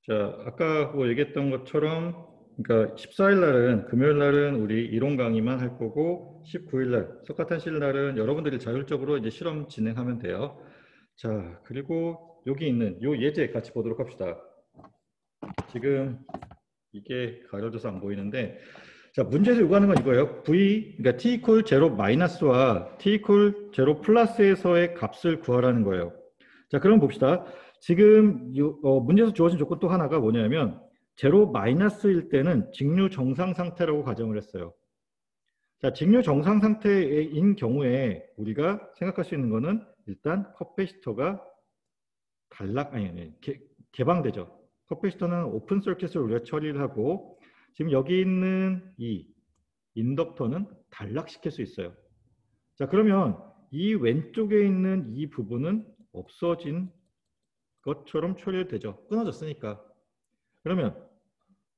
자, 아까 뭐 얘기했던 것처럼, 그러니까 14일 날은, 금요일 날은 우리 이론 강의만 할 거고, 19일 날, 석가탄실 날은 여러분들이 자율적으로 이제 실험 진행하면 돼요. 자, 그리고 여기 있는 요 예제 같이 보도록 합시다. 지금 이게 가려져서 안 보이는데, 자, 문제에서 요구하는 건 이거예요. 그러니까 t 이퀄 0 마이너스와 t 이퀄 0 플러스에서의 값을 구하라는 거예요. 자, 그럼 봅시다. 지금 문제에서 주어진 조건 또 하나가 뭐냐면, 0 마이너스일 때는 직류 정상 상태라고 가정을 했어요. 자, 직류 정상 상태인 경우에 우리가 생각할 수 있는 거는 일단 커패시터가 개방되죠. 커패시터는 오픈 서킷을 우리가 처리를 하고, 지금 여기 있는 이 인덕터는 단락시킬 수 있어요. 자, 그러면 이 왼쪽에 있는 이 부분은 없어진 것처럼 처리되죠. 끊어졌으니까. 그러면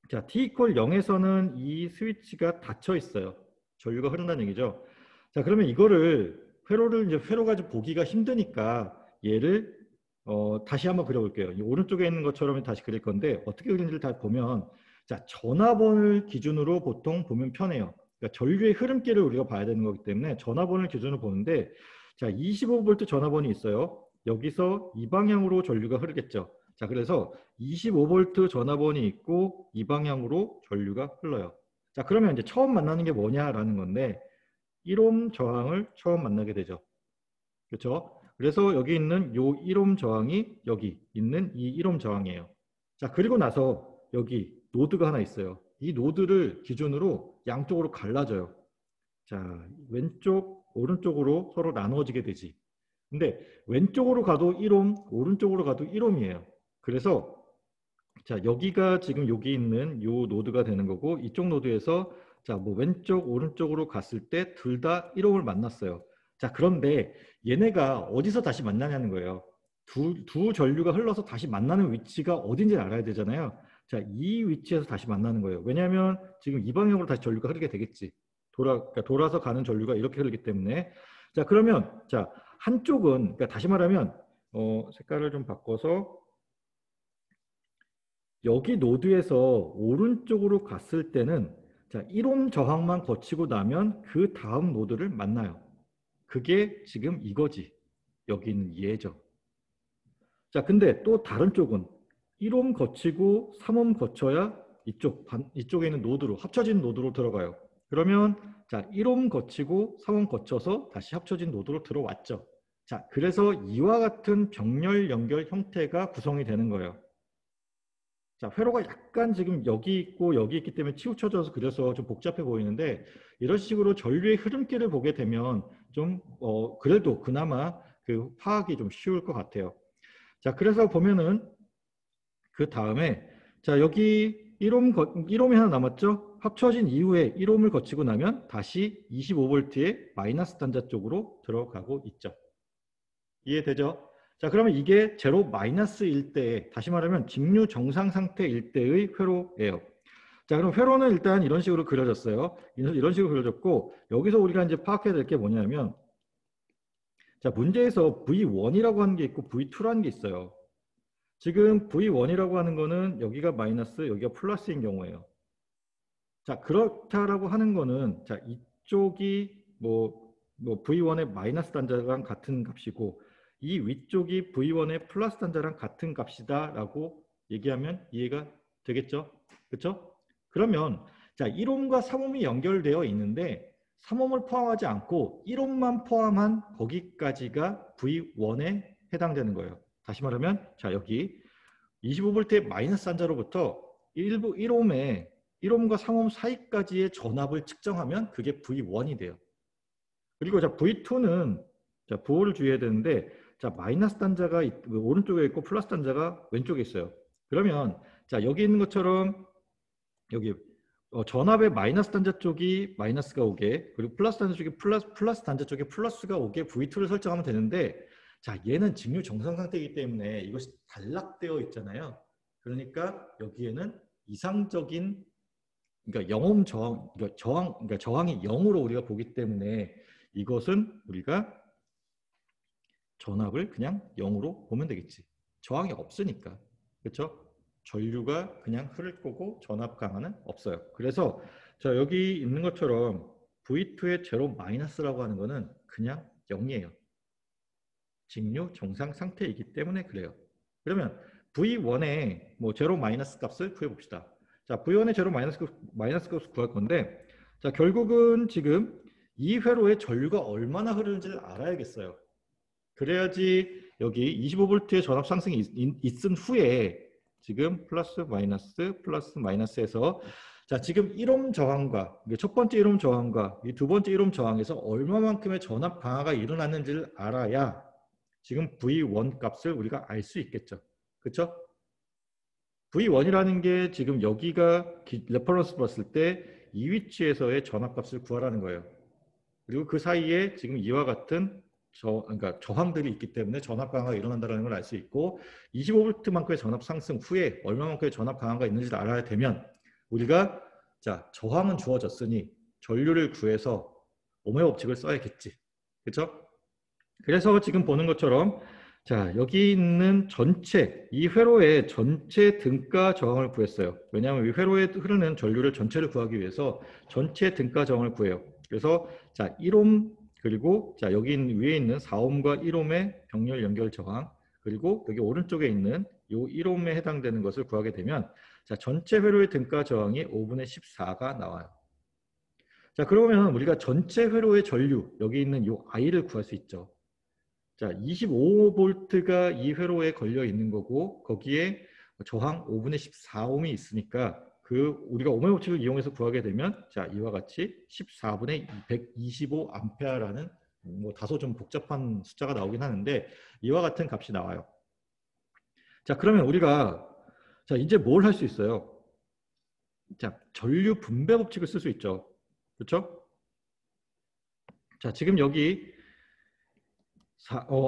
자, t 이퀄 0에서는 이 스위치가 닫혀 있어요. 전류가 흐른다는 얘기죠. 자, 그러면 이거를 회로가 좀 보기가 힘드니까 얘를 다시 한번 그려볼게요. 이 오른쪽에 있는 것처럼 다시 그릴 건데 어떻게 그리는지를 다 보면, 자, 전압원을 기준으로 보통 보면 편해요. 그러니까 전류의 흐름길을 우리가 봐야 되는 거기 때문에 전압원을 기준으로 보는데, 자, 25V 전압원이 있어요. 여기서 이 방향으로 전류가 흐르겠죠. 자, 그래서 25V 전압원이 있고 이 방향으로 전류가 흘러요. 자, 그러면 이제 처음 만나는 게 뭐냐라는 건데 1옴 저항을 처음 만나게 되죠. 그렇죠? 그래서 여기 있는 요 1옴 저항이 여기 있는 이 1옴 저항이에요. 자, 그리고 나서 여기 노드가 하나 있어요. 이 노드를 기준으로 양쪽으로 갈라져요. 자, 왼쪽, 오른쪽으로 서로 나누어지게 되지. 근데 왼쪽으로 가도 1옴, 오른쪽으로 가도 1옴이에요. 그래서 자, 여기가 지금 여기 있는 요 노드가 되는 거고, 이쪽 노드에서 자, 뭐 왼쪽, 오른쪽으로 갔을 때 둘 다 1옴을 만났어요. 자, 그런데 얘네가 어디서 다시 만나냐는 거예요. 두 전류가 흘러서 다시 만나는 위치가 어딘지 알아야 되잖아요. 자, 이 위치에서 다시 만나는 거예요. 왜냐하면 지금 이 방향으로 다시 전류가 흐르게 되겠지. 그러니까 돌아서 가는 전류가 이렇게 흐르기 때문에. 자, 그러면 자, 한쪽은, 그러니까 다시 말하면 색깔을 좀 바꿔서 여기 노드에서 오른쪽으로 갔을 때는 자, 1옴 저항만 거치고 나면 그 다음 노드를 만나요. 그게 지금 이거지. 여기 있는 얘죠. 자, 근데 또 다른 쪽은 1옴 거치고 3옴 거쳐야 이쪽에 있는 노드로, 합쳐진 노드로 들어가요. 그러면 자, 1옴 거치고 3옴 거쳐서 다시 합쳐진 노드로 들어왔죠. 자, 그래서 이와 같은 병렬 연결 형태가 구성이 되는 거예요. 자, 회로가 약간 지금 여기 있고 여기 있기 때문에 치우쳐져서 그려서 좀 복잡해 보이는데, 이런 식으로 전류의 흐름길을 보게 되면 좀 그래도 그나마 그 파악이 좀 쉬울 것 같아요. 자, 그래서 보면은 그 다음에 자, 여기 1옴이 하나 남았죠? 합쳐진 이후에 1옴을 거치고 나면 다시 25V의 마이너스 단자 쪽으로 들어가고 있죠. 이해되죠? 자, 그러면 이게 제로 마이너스일 때, 다시 말하면 직류 정상 상태일 때의 회로예요. 자, 그럼 회로는 일단 이런 식으로 그려졌어요. 이런 식으로 그려졌고, 여기서 우리가 이제 파악해야 될 게 뭐냐면, 자, 문제에서 V1이라고 하는 게 있고 V2라는 게 있어요. 지금 V1이라고 하는 거는 여기가 마이너스, 여기가 플러스인 경우예요. 자, 그렇다라고 하는 거는, 자, 이쪽이 뭐 V1의 마이너스 단자랑 같은 값이고, 이 위쪽이 V1의 플러스 단자랑 같은 값이다라고 얘기하면 이해가 되겠죠? 그렇죠? 그러면 자, 1옴과 3옴이 연결되어 있는데 3옴을 포함하지 않고 1옴만 포함한 거기까지가 V1에 해당되는 거예요. 다시 말하면 자, 여기 25V의 마이너스 단자로부터 1옴에 1옴과 3옴 사이까지의 전압을 측정하면 그게 V1이 돼요. 그리고 자, V2는 자, 보호를 주의해야 되는데, 자, 마이너스 단자가 오른쪽에 있고 플러스 단자가 왼쪽에 있어요. 그러면 자, 여기 있는 것처럼 여기 전압의 마이너스 단자 쪽이 마이너스가 오게, 그리고 플러스 단자 쪽이 플러스 단자 쪽에 플러스가 오게 V2를 설정하면 되는데, 자, 얘는 직류 정상 상태이기 때문에 이것이 단락되어 있잖아요. 그러니까 여기에는 이상적인, 그러니까 영옴 저항, 그러니까 저항이 0으로 우리가 보기 때문에 이것은 우리가 전압을 그냥 0으로 보면 되겠지. 저항이 없으니까. 그렇죠? 전류가 그냥 흐를 거고 전압 강화는 없어요. 그래서 자, 여기 있는 것처럼 V2의 제로 마이너스라고 하는 거는 그냥 0이에요. 직류 정상 상태이기 때문에 그래요. 그러면 V1의 뭐 제로 마이너스 값을 구해봅시다. 자, V1의 제로 마이너스 값을 구할 건데, 자, 결국은 지금 이 회로에 전류가 얼마나 흐르는지를 알아야겠어요. 그래야지 여기 25V의 전압 상승이 있은 후에 지금 플러스 마이너스에서 자, 지금 1옴 저항과 첫 번째 1옴 저항과 이 두 번째 1옴 저항에서 얼마만큼의 전압 강화가 일어났는지를 알아야 지금 V1 값을 우리가 알 수 있겠죠. 그렇죠? V1이라는 게 지금 여기가 레퍼런스 봤을 때 이 위치에서의 전압 값을 구하라는 거예요. 그리고 그 사이에 지금 이와 같은 그러니까 저항들이 있기 때문에 전압 강화가 일어난다는 걸 알 수 있고 25V만큼의 전압 상승 후에 얼마만큼의 전압 강화가 있는지를 알아야 되면 우리가 자 저항은 주어졌으니 전류를 구해서 오음의 법칙을 써야겠지. 그렇죠? 그래서 지금 보는 것처럼 자 여기 있는 전체 이 회로의 전체 등가 저항을 구했어요. 왜냐하면 이 회로에 흐르는 전류를 전체를 구하기 위해서 전체 등가 저항을 구해요. 그래서 자 1옴 그리고 자 여기 위에 있는 4옴과 1옴의 병렬 연결 저항 그리고 여기 오른쪽에 있는 이 1옴에 해당되는 것을 구하게 되면 자 전체 회로의 등가 저항이 5분의 14가 나와요. 자 그러면 우리가 전체 회로의 전류 여기 있는 이 I를 구할 수 있죠. 자, 25V가 이 회로에 걸려 있는 거고 거기에 저항 5분의 14옴이 있으니까 그 우리가 오음의 법칙을 이용해서 구하게 되면 자 이와 같이 14분의 125A라는 뭐 다소 좀 복잡한 숫자가 나오긴 하는데 이와 같은 값이 나와요. 자 그러면 우리가 자 이제 뭘 할 수 있어요? 자 전류 분배 법칙을 쓸 수 있죠. 그렇죠? 자 지금 여기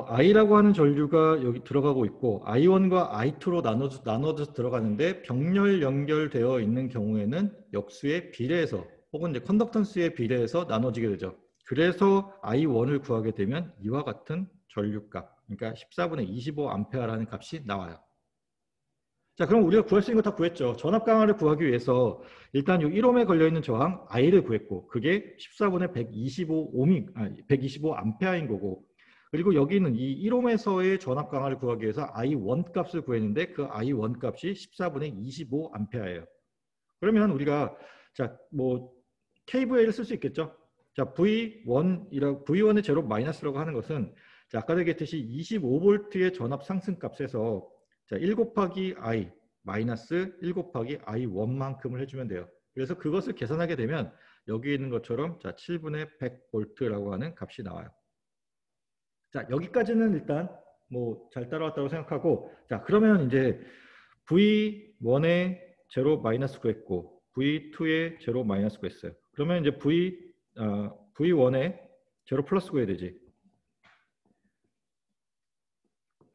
I라고 하는 전류가 여기 들어가고 있고 I1과 I2로 나눠져 들어가는데 병렬 연결되어 있는 경우에는 역수의 비례해서 혹은 이제 컨덕턴스의 비례해서 나눠지게 되죠. 그래서 I1을 구하게 되면 이와 같은 전류값, 그러니까 14분의 25A라는 값이 나와요. 자, 그럼 우리가 구할 수 있는 거 다 구했죠. 전압 강화를 구하기 위해서 일단 이 1옴에 걸려있는 저항 I를 구했고 그게 14분의 125A인 거고 그리고 여기 있는 이 1옴에서의 전압 강화를 구하기 위해서 I1 값을 구했는데 그 I1 값이 14분의 25A예요. 그러면 우리가 자, 뭐 KVA를 쓸 수 있겠죠. 자, V1의 제로 마이너스라고 하는 것은 자, 아까 얘기했듯이 25V의 전압 상승 값에서 자, 1 곱하기 I 마이너스 1 곱하기 I1만큼을 해주면 돼요. 그래서 그것을 계산하게 되면 여기 있는 것처럼 자, 7분의 100V라고 하는 값이 나와요. 자, 여기까지는 일단 뭐 잘 따라왔다고 생각하고 자, 그러면 이제 V1의 제로 마이너스 구했고 V2의 제로 마이너스 구했어요. 그러면 이제 V1의 제로 플러스 구해야 되지.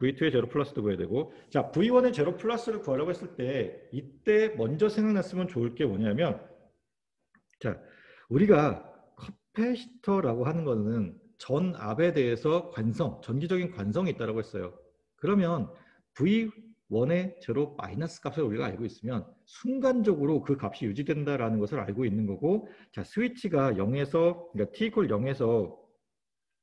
V2의 제로 플러스도 구해야 되고 자 V1의 제로 플러스를 구하려고 했을 때 이때 먼저 생각났으면 좋을 게 뭐냐면 자 우리가 커패시터라고 하는 거는 전압에 대해서 전기적인 관성이 있다고 했어요. 그러면 V1의 제로 마이너스 값을 우리가 알고 있으면 순간적으로 그 값이 유지된다라는 것을 알고 있는 거고 자 스위치가 0에서 그러니까 T 이퀄 0에서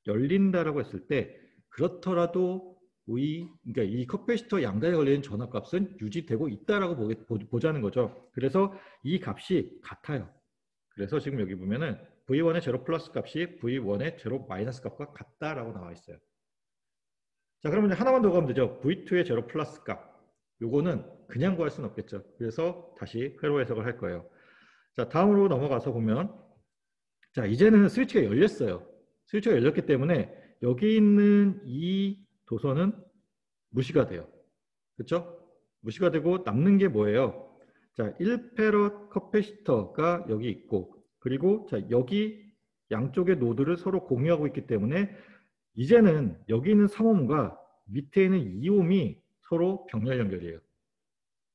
열린다라고 했을 때 그렇더라도 그러니까 이 커패시터 양단에 걸리는 전압값은 유지되고 있다라고 보자는 거죠. 그래서 이 값이 같아요. 그래서 지금 여기 보면은 V1의 제로 플러스 값이 V1의 제로 마이너스 값과 같다라고 나와 있어요. 자, 그러면 이제 하나만 더 가면 되죠. V2의 제로 플러스 값. 요거는 그냥 구할 수는 없겠죠. 그래서 다시 회로 해석을 할 거예요. 자, 다음으로 넘어가서 보면 자, 이제는 스위치가 열렸어요. 스위치가 열렸기 때문에 여기 있는 이 도선은 무시가 돼요. 그렇죠? 무시가 되고 남는 게 뭐예요? 자, 1페럿 커패시터가 여기 있고 그리고 자, 여기 양쪽의 노드를 서로 공유하고 있기 때문에 이제는 여기 있는 3옴과 밑에 있는 2옴이 서로 병렬 연결이에요.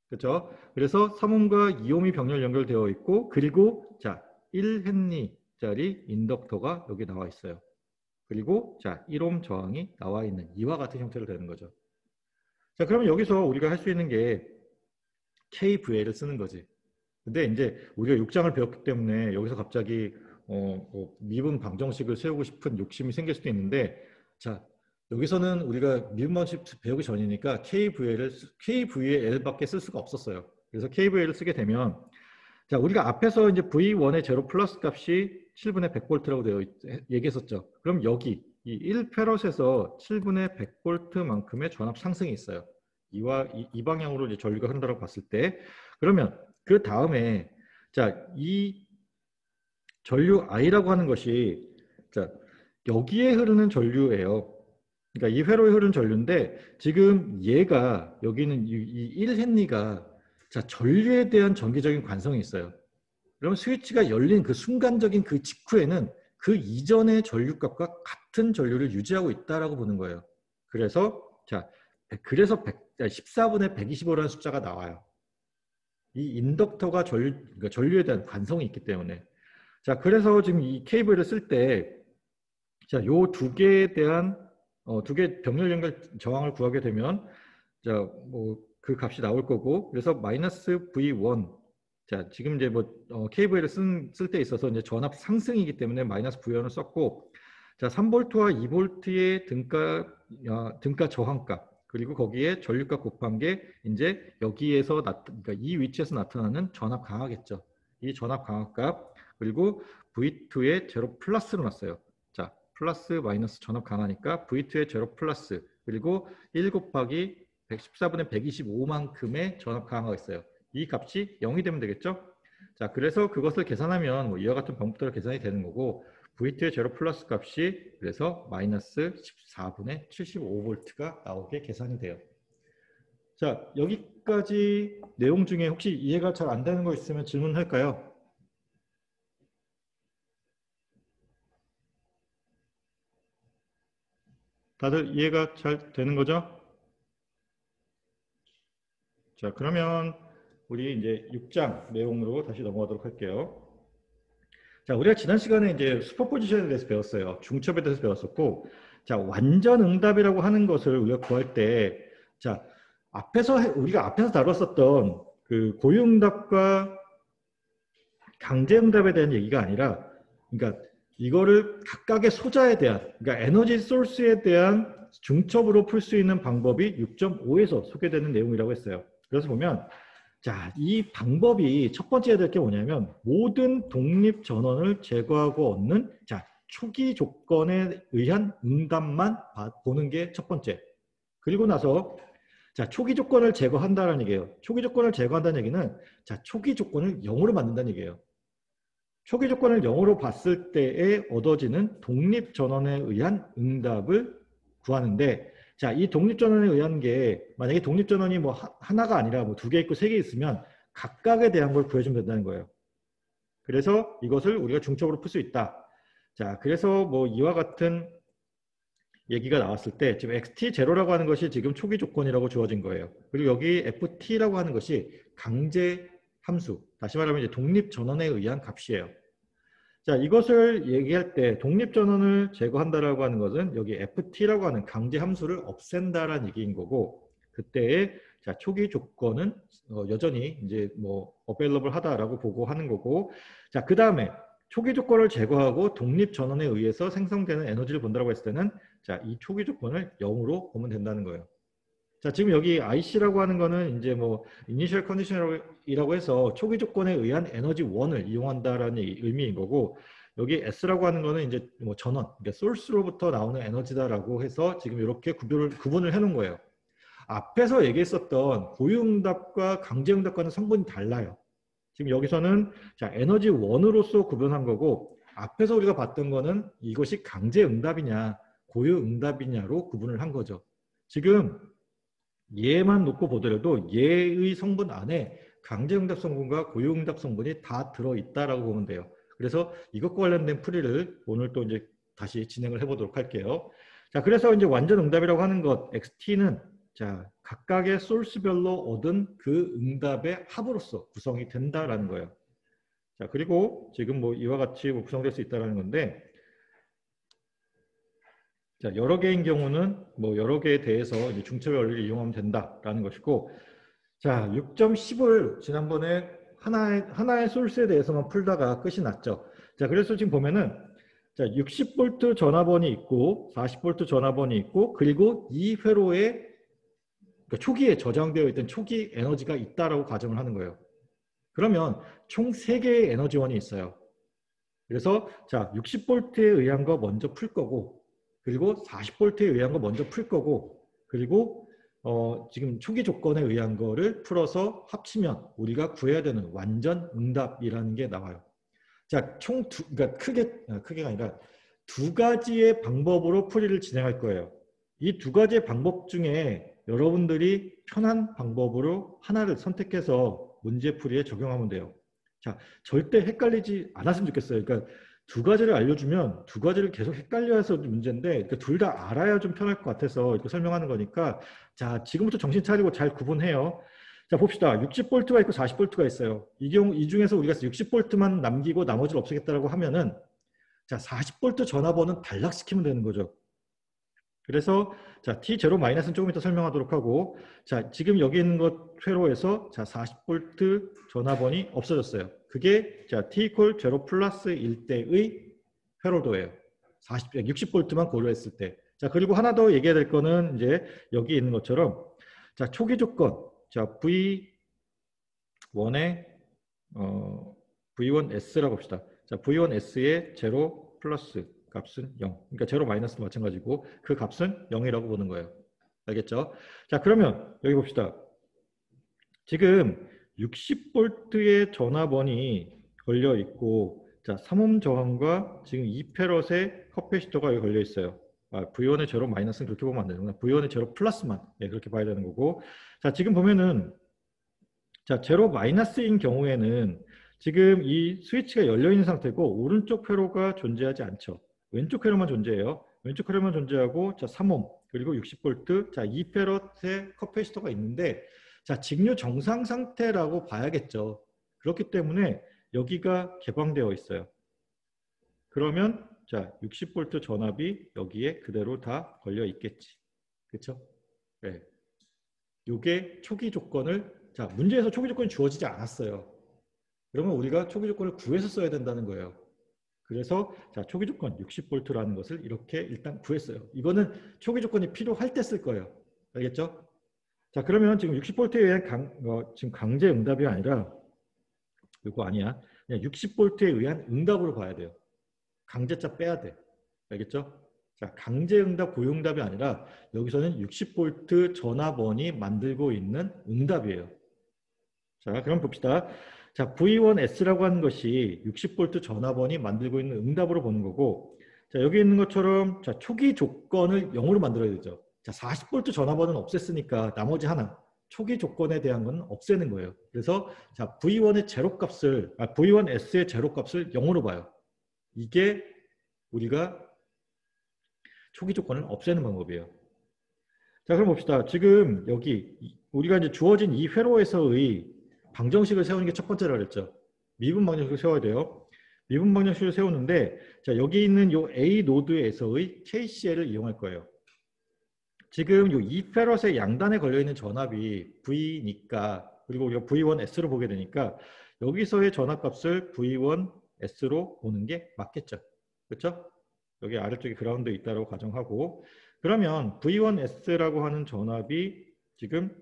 그렇죠? 그래서 3옴과 2옴이 병렬 연결되어 있고 그리고 자, 1헨리짜리 인덕터가 여기 나와 있어요. 그리고 자 1옴 저항이 나와 있는 이와 같은 형태로 되는 거죠. 자 그러면 여기서 우리가 할 수 있는 게 KVA를 쓰는 거지. 근데 이제 우리가 6장을 배웠기 때문에 여기서 갑자기 뭐 미분 방정식을 세우고 싶은 욕심이 생길 수도 있는데, 자, 여기서는 우리가 미분 방정식 배우기 전이니까 KVAL밖에 쓸 수가 없었어요. 그래서 KVA를 쓰게 되면, 자, 우리가 앞에서 이제 V1의 제로 플러스 값이 7분의 100V라고 얘기했었죠. 그럼 여기 이 1페럿에서 7분의 100V만큼의 전압 상승이 있어요. 이 방향으로 이제 전류가 흐른다고 봤을 때, 그러면 그 다음에, 자, 이 전류 I라고 하는 것이, 자, 여기에 흐르는 전류예요. 그러니까 이 회로에 흐르는 전류인데, 지금 얘가 여기는 이 1헨리가, 자, 전류에 대한 전기적인 관성이 있어요. 그러면 스위치가 열린 그 순간적인 그 직후에는 그 이전의 전류값과 같은 전류를 유지하고 있다라고 보는 거예요. 그래서, 자, 그래서 14분의 125라는 숫자가 나와요. 이 인덕터가 그러니까 전류에 대한 관성이 있기 때문에. 자, 그래서 지금 이 케이블을 쓸 때, 자, 요 두 개에 대한 두 개 병렬 연결 저항을 구하게 되면, 자, 뭐 그 값이 나올 거고, 그래서 마이너스 V1. 자, 지금 이제 뭐 케이블을 쓸 때 있어서 이제 전압 상승이기 때문에 마이너스 V1을 썼고, 자, 3V와 2V의 등가 저항값, 그리고 거기에 전류값 곱한 게 이제 여기에서 그러니까 이 위치에서 나타나는 전압 강하겠죠. 이 전압 강화값, 그리고 V2의 제로 플러스로 놨어요. 자, 플러스 마이너스 전압 강하니까 V2의 제로 플러스, 그리고 1 곱하기 114분의 125만큼의 전압 강화가 있어요. 이 값이 0이 되면 되겠죠? 자, 그래서 그것을 계산하면 뭐 이와 같은 방법대로 계산이 되는 거고, V2의 제로 플러스 값이 그래서 마이너스 14분의 75V가 나오게 계산이 돼요. 자, 여기까지 내용 중에 혹시 이해가 잘 안 되는 거 있으면 질문할까요? 다들 이해가 잘 되는 거죠? 자, 그러면 우리 이제 6장 내용으로 다시 넘어가도록 할게요. 자, 우리가 지난 시간에 이제 슈퍼포지션에 대해서 배웠어요. 중첩에 대해서 배웠었고, 자, 완전 응답이라고 하는 것을 우리가 구할 때, 자, 우리가 앞에서 다뤘었던 그 고유응답과 강제응답에 대한 얘기가 아니라, 그러니까 이거를 각각의 소자에 대한, 그러니까 에너지 소스에 대한 중첩으로 풀 수 있는 방법이 6.5에서 소개되는 내용이라고 했어요. 그래서 보면, 자, 이 방법이 첫 번째 해야 될 게 뭐냐면, 모든 독립 전원을 제거하고 얻는, 자, 초기 조건에 의한 응답만 보는 게 첫 번째. 그리고 나서, 자, 초기 조건을 제거한다는 얘기예요. 초기 조건을 제거한다는 얘기는, 자, 초기 조건을 0으로 만든다는 얘기예요. 초기 조건을 0으로 봤을 때에 얻어지는 독립 전원에 의한 응답을 구하는데, 자, 이 독립 전원에 의한 게 만약에 독립 전원이 뭐 하나가 아니라 뭐 2개 있고 3개 있으면 각각에 대한 걸 구해주면 된다는 거예요. 그래서 이것을 우리가 중첩으로 풀 수 있다. 자, 그래서 뭐 이와 같은 얘기가 나왔을 때 지금 xt0라고 하는 것이 지금 초기 조건이라고 주어진 거예요. 그리고 여기 ft라고 하는 것이 강제 함수, 다시 말하면 이제 독립 전원에 의한 값이에요. 자, 이것을 얘기할 때 독립전원을 제거한다라고 하는 것은 여기 ft라고 하는 강제 함수를 없앤다라는 얘기인 거고, 그때의 자, 초기 조건은 여전히 이제 뭐 available 하다라고 보고 하는 거고, 자, 그 다음에 초기 조건을 제거하고 독립전원에 의해서 생성되는 에너지를 본다고 했을 때는, 자, 이 초기 조건을 0으로 보면 된다는 거예요. 자, 지금 여기 IC라고 하는 거는 이제 뭐 이니셜 컨디션이라고 해서 초기 조건에 의한 에너지 1을 이용한다라는 의미인 거고, 여기 S라고 하는 거는 이제 뭐 전원, 그러니까 소스로부터 나오는 에너지다라고 해서 지금 이렇게 구분을 해놓은 거예요. 앞에서 얘기했었던 고유응답과 강제응답과는 성분이 달라요. 지금 여기서는 자, 에너지 1으로서 구분한 거고, 앞에서 우리가 봤던 거는 이것이 강제응답이냐 고유응답이냐로 구분을 한 거죠. 지금 얘만 놓고 보더라도 얘의 성분 안에 강제응답 성분과 고유응답 성분이 다 들어있다라고 보면 돼요. 그래서 이것과 관련된 풀이를 오늘 또 이제 다시 진행을 해보도록 할게요. 자, 그래서 이제 완전 응답이라고 하는 것 XT는 자, 각각의 소스별로 얻은 그 응답의 합으로서 구성이 된다라는 거예요. 자, 그리고 지금 뭐 이와 같이 구성될 수 있다라는 건데, 자, 여러 개인 경우는 뭐 여러 개에 대해서 이제 중첩의 원리를 이용하면 된다라는 것이고, 자, 6.10을 지난번에 하나의 소스에 대해서만 풀다가 끝이 났죠. 자, 그래서 지금 보면은 자, 60V 전화번이 있고 40V 전화번이 있고 그리고 이 회로에 그러니까 초기에 저장되어 있던 초기 에너지가 있다라고 가정을 하는 거예요. 그러면 총 3개의 에너지원이 있어요. 그래서 자, 60V에 의한 거 먼저 풀 거고 그리고 40V에 의한 거 먼저 풀 거고 그리고 지금 초기 조건에 의한 거를 풀어서 합치면 우리가 구해야 되는 완전 응답이라는 게 나와요. 자, 그러니까 크게가 아니라 두 가지의 방법으로 풀이를 진행할 거예요. 이 두 가지의 방법 중에 여러분들이 편한 방법으로 하나를 선택해서 문제 풀이에 적용하면 돼요. 자, 절대 헷갈리지 않았으면 좋겠어요. 그러니까 두 가지를 알려주면 두 가지를 계속 헷갈려서 문제인데 그러니까 둘 다 알아야 좀 편할 것 같아서 이렇게 설명하는 거니까 자, 지금부터 정신 차리고 잘 구분해요. 자, 봅시다. 60V가 있고 40V가 있어요. 이 중에서 우리가 60V만 남기고 나머지를 없애겠다라고 하면은 자, 40V 전압원은 단락시키면 되는 거죠. 그래서 자, T0-는 조금 이따 설명하도록 하고 자, 지금 여기 있는 것 회로에서 자, 40V 전압원이 없어졌어요. 그게 자, T=0 플러스 1대의 회로도예요. 60V만 고려했을 때. 자, 그리고 하나 더 얘기해야 될 거는 이제 여기 있는 것처럼 자, 초기 조건. 자, V1의 V1S라고 합시다. 자, V1S의 제로 플러스 값은 0. 그러니까 제로 마이너스도 마찬가지고 그 값은 0이라고 보는 거예요. 알겠죠? 자, 그러면 여기 봅시다. 지금 60V의 전압원이 걸려 있고 자, 3옴 저항과 지금 2페럿의 커패시터가 여기 걸려 있어요. V1의 제로 마이너스는 그렇게 보면 안 되는구나. V1의 제로 플러스만 그렇게 봐야 되는 거고 자, 지금 보면은 자, 제로 마이너스인 경우에는 지금 이 스위치가 열려 있는 상태고 오른쪽 회로가 존재하지 않죠. 왼쪽 회로만 존재해요. 왼쪽 회로만 존재하고 자, 3옴 그리고 60V 자, 2페럿의 커패시터가 있는데 자, 직류 정상 상태라고 봐야겠죠. 그렇기 때문에 여기가 개방되어 있어요. 그러면 자, 60V 전압이 여기에 그대로 다 걸려 있겠지. 그렇죠? 네. 요게 초기 조건을 자, 문제에서 초기 조건이 주어지지 않았어요. 그러면 우리가 초기 조건을 구해서 써야 된다는 거예요. 그래서 자, 초기 조건 60V라는 것을 이렇게 일단 구했어요. 이거는 초기 조건이 필요할 때 쓸 거예요. 알겠죠? 자, 그러면 지금 60V에 의한 지금 강제 응답이 아니라 이거 아니야. 그냥 60V에 의한 응답으로 봐야 돼요. 강제자 빼야 돼. 알겠죠? 자, 강제 응답, 고유 응답이 아니라 여기서는 60V 전압원이 만들고 있는 응답이에요. 자, 그럼 봅시다. 자, V1S라고 하는 것이 60V 전압원이 만들고 있는 응답으로 보는 거고 자, 여기 있는 것처럼 자, 초기 조건을 0으로 만들어야 되죠. 자, 40V 전압원은 없앴으니까 나머지 하나 초기 조건에 대한 건 없애는 거예요. 그래서 자, V1의 제로값을 V1S의 제로값을 0으로 봐요. 이게 우리가 초기 조건을 없애는 방법이에요. 자, 그럼 봅시다. 지금 여기 우리가 이제 주어진 이 회로에서의 방정식을 세우는 게 첫 번째라 그랬죠. 미분 방정식을 세워야 돼요. 미분 방정식을 세우는데 자, 여기 있는 요 A 노드에서의 KCL을 이용할 거예요. 지금 요 2페럿의 양단에 걸려 있는 전압이 V니까 그리고 우리가 V1S로 보게 되니까 여기서의 전압값을 V1S로 보는 게 맞겠죠. 그렇죠? 여기 아래쪽에 그라운드에 있다고 가정하고 그러면 V1S라고 하는 전압이 지금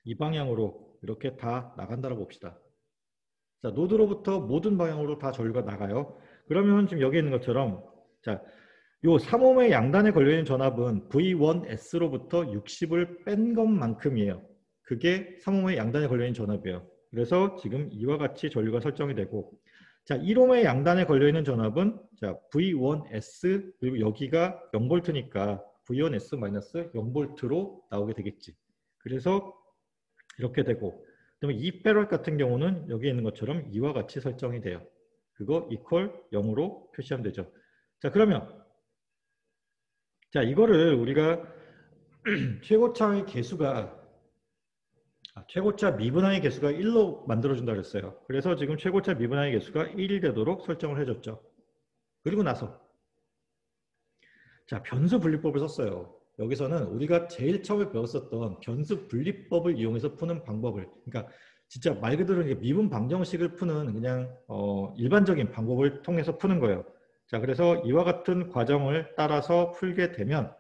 이 방향으로 이렇게 다 나간다고 봅시다. 자, 노드로부터 모든 방향으로 다 전류가 나가요. 그러면 지금 여기 있는 것처럼 자, 요 3옴의 양단에 걸려있는 전압은 V1S로부터 60을 뺀 것만큼이에요. 그게 3옴의 양단에 걸려있는 전압이에요. 그래서 지금 이와 같이 전류가 설정이 되고 자, 1옴의 양단에 걸려있는 전압은 자, V1S 그리고 여기가 0V니까 V1S-0V로 나오게 되겠지. 그래서 이렇게 되고 그다음에 2페럿 같은 경우는 여기 있는 것처럼 이와 같이 설정이 돼요. 그거 이퀄 0으로 표시하면 되죠. 자, 그러면 자, 이거를 우리가 최고차의 개수가 최고차 미분항의 개수가 1로 만들어준다 그랬어요. 그래서 지금 최고차 미분항의 개수가 1이 되도록 설정을 해줬죠. 그리고 나서 자, 변수 분리법을 썼어요. 여기서는 우리가 제일 처음에 배웠었던 변수 분리법을 이용해서 푸는 방법을, 그러니까 진짜 말 그대로 미분 방정식을 푸는 그냥 일반적인 방법을 통해서 푸는 거예요. 자, 그래서 이와 같은 과정을 따라서 풀게 되면,